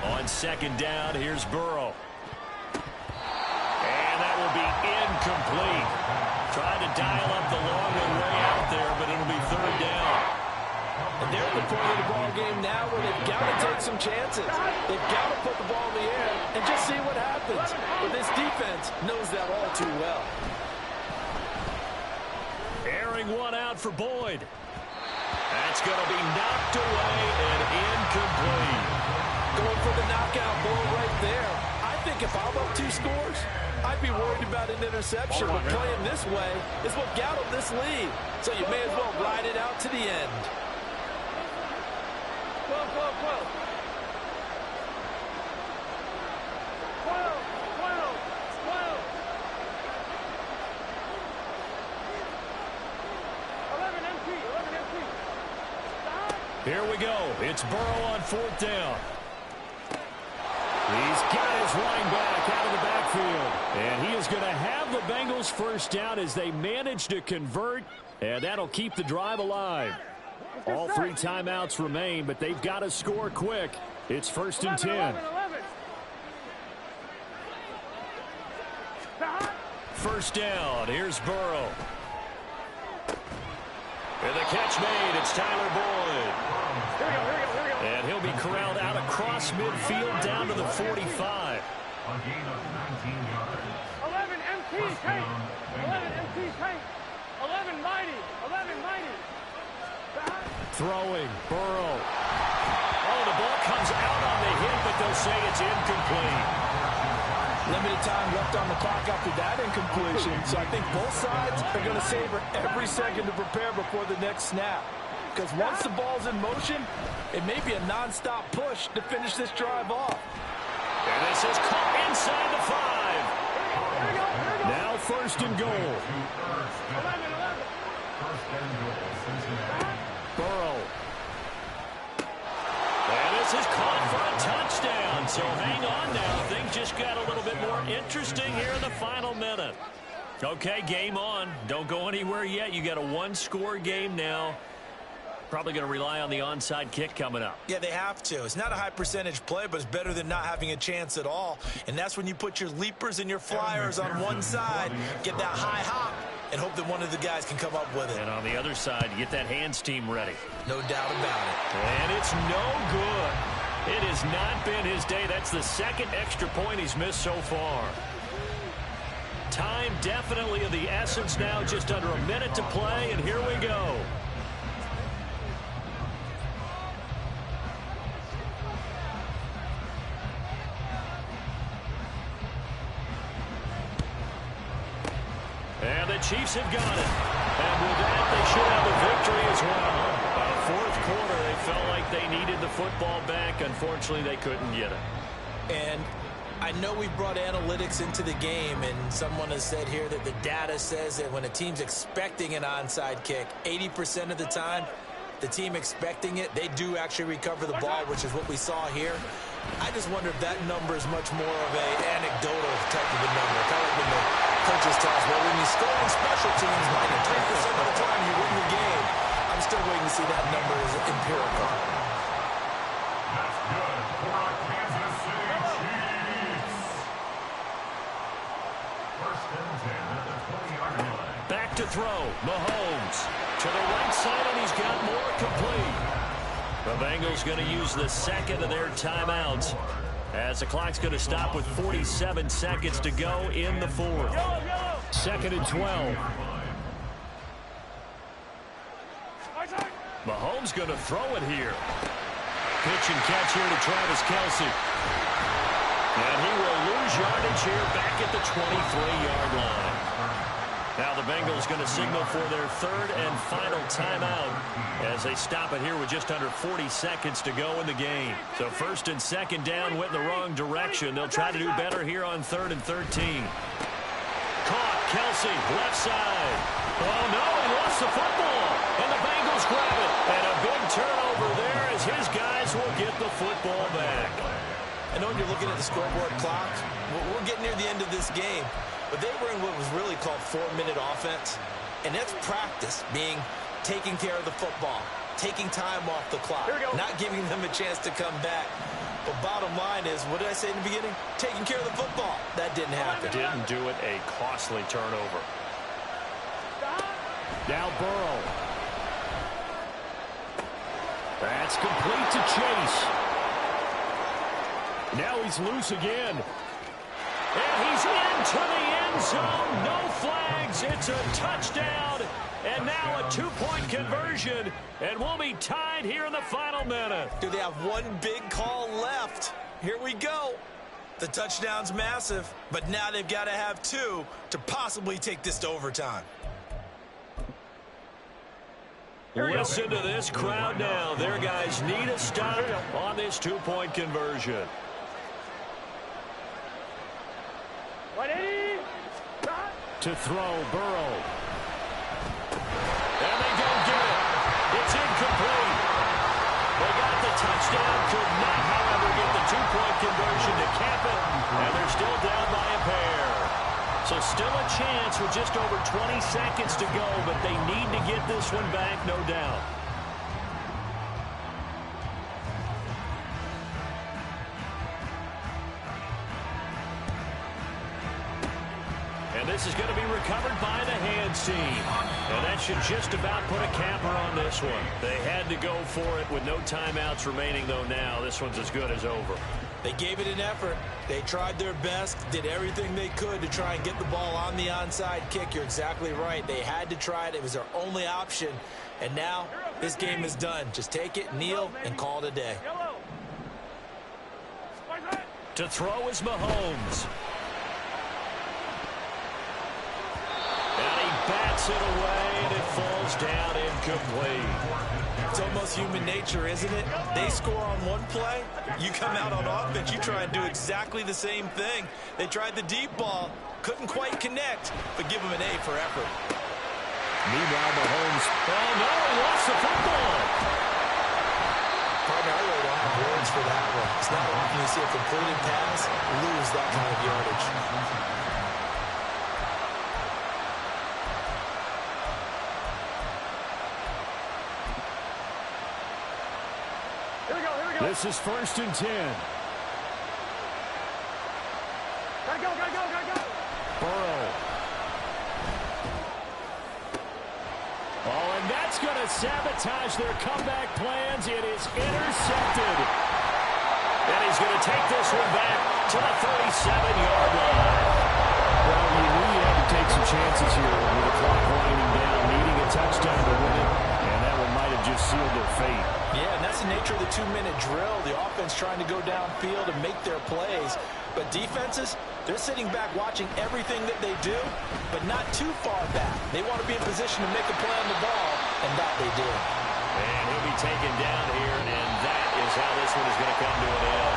On 2nd down, here's Burrow. And that will be incomplete. Trying to dial up the long one way out there, but it'll be 3rd down. And they're at the point of the ball game now where they've got to take some chances. They've got to put the ball in the air and just see what happens. But this defense knows that all too well. Airing one out for Boyd. That's going to be knocked away and incomplete. for the knockout blow right there. I think if I'm up 2 scores, I'd be worried about an interception, but playing this way is what got him this lead. So you may as well ride it out to the end. 12, 12, 12. 12, 12, 12. 11 MT, 11 MT. Here we go. It's Burrow on 4th down. He's got his line back out of the backfield. And he is going to have the Bengals first down as they manage to convert. And that'll keep the drive alive. All 3 timeouts remain, but they've got to score quick. It's 1st and 10. 11, 11. 1st down. Here's Burrow. And the catch made. It's Tyler Boyd. Here we go, here we go, here we go. And he'll be corralled out across midfield down to the 45. A gain of 19 yards. 11 MT, tank. 11 MT, tank. 11 mighty, 11 mighty. Throwing, Burrow. Oh, the ball comes out on the hit, but they'll say it's incomplete. Limited time left on the clock after that incompletion, so I think both sides are going to savor every second to prepare before the next snap. Because once the ball's in motion, it may be a non-stop push to finish this drive off. And this is caught inside the 5. Now 1st and goal. 11, 11. First and goal, Cincinnati. Burrow. And this is caught for a touchdown. So hang on now. Things just got a little bit more interesting here in the final minute. Okay, game on. Don't go anywhere yet. You got a 1-score game now. Probably going to rely on the onside kick coming up. Yeah, they have to. It's not a high percentage play, but it's better than not having a chance at all. And that's when you put your leapers and your flyers on one side, get that high hop, and hope that one of the guys can come up with it. And on the other side, get that hands team ready. No doubt about it. And it's no good. It has not been his day. That's the 2nd extra point he's missed so far. Time definitely of the essence now. Just under a minute to play, and here we go. And the Chiefs have got it. And with that, they should have a victory as well. By the 4th quarter, they felt like they needed the football back. Unfortunately, they couldn't get it. And I know we brought analytics into the game, and someone has said here that the data says that when a team's expecting an onside kick, 80% of the time, the team expecting it, they do actually recover the ball, which is what we saw here. I just wonder if that number is much more of an anecdotal type of a number. Kind of like when the coaches tell us, well, when you score on special teams, 93% of the time you win the game. I'm still waiting to see that number as empirical. That's good for our Kansas City Chiefs. 1st and 10 at the 20-yard line. Back to throw. Mahomes to the right side, and he's got more complete. The Bengals going to use the 2nd of their timeouts as the clock's going to stop with 47 seconds to go in the 4th. 2nd and 12. Mahomes going to throw it here. Pitch and catch here to Travis Kelce. And he will lose yardage here back at the 23-yard line. Now the Bengals going to signal for their 3rd and final timeout as they stop it here with just under 40 seconds to go in the game. So 1st and 2nd down went in the wrong direction. They'll try to do better here on 3rd and 13. Caught, Kelce, left side. Oh no, he lost the football. And the Bengals grab it. And a big turnover there as his guys will get the football back. I know when you're looking at the scoreboard clock, we're getting near the end of this game. But they were in what was really called 4-minute offense. And that's practice, being taking care of the football, taking time off the clock, not giving them a chance to come back. But bottom line is, what did I say in the beginning? Taking care of the football. That didn't happen. Didn't do it, a costly turnover. Now Burrow. That's complete to Chase. Now he's loose again. And he's into the end zone. No flags. It's a touchdown. And now a two-point conversion, and we'll be tied here in the final minute. Do they have one big call left? Here we go. The touchdown's massive, but now they've got to have two to possibly take this to overtime. Listen to this crowd now. Their guys need a stop on this two-point conversion. 180. To throw, Burrow. And they don't get it. It's incomplete. They got the touchdown, could not, however, get the two-point conversion to cap it, and they're still down by a pair. So still a chance with just over 20 seconds to go, but they need to get this one back, no doubt. And this is going to be recovered by the hands team. And that should just about put a capper on this one. They had to go for it with no timeouts remaining, though now. This one's as good as over. They gave it an effort. They tried their best, did everything they could to try and get the ball on the onside kick. You're exactly right. They had to try it. It was their only option. And now this game is done. Just take it, kneel, and call it a day. To throw is Mahomes. And he bats it away, and it falls down incomplete. It's almost human nature, isn't it? They score on one play, you come out on offense, you try and do exactly the same thing. They tried the deep ball, couldn't quite connect, but give them an A for effort. Meanwhile, Mahomes, oh no, he lost the football. Partner, I really don't have words for that one. It's not often you see a completed pass lose that kind of yardage. This is 1st and 10. Gotta go. Burrow. Oh, and that's going to sabotage their comeback plans. It is intercepted. And he's going to take this one back to the 37-yard line. Well, you knew you had to take some chances here with the clock winding down, needing a touchdown to win it, and that one might have just sealed their fate. Yeah, and that's the nature of the 2-minute drill. The offense trying to go downfield and make their plays. But defenses, they're sitting back watching everything that they do, but not too far back. They want to be in position to make a play on the ball, and that they did. And he'll be taken down here, and that is how this one is going to come to an end.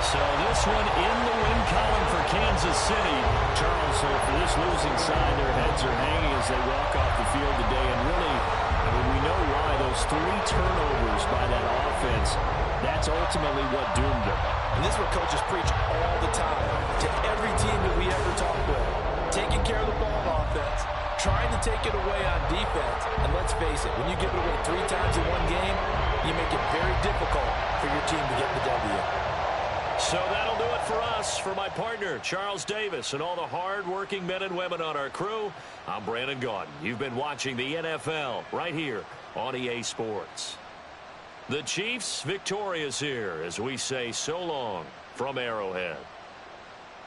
So this one in the win column for Kansas City. Charles, so for this losing side, their heads are hanging as they walk off the field today. And really, I mean, we know why. Those 3 turnovers by that offense, that's ultimately what doomed them. And this is what coaches preach all the time to every team that we ever talk with. Taking care of the ball on offense, trying to take it away on defense. And let's face it, when you give it away 3 times in one game, you make it very difficult for your team to get the W. So that'll do it for us. For my partner, Charles Davis, and all the hard-working men and women on our crew, I'm Brandon Gaudin. You've been watching the NFL right here on EA Sports. The Chiefs victorious here as we say so long from Arrowhead.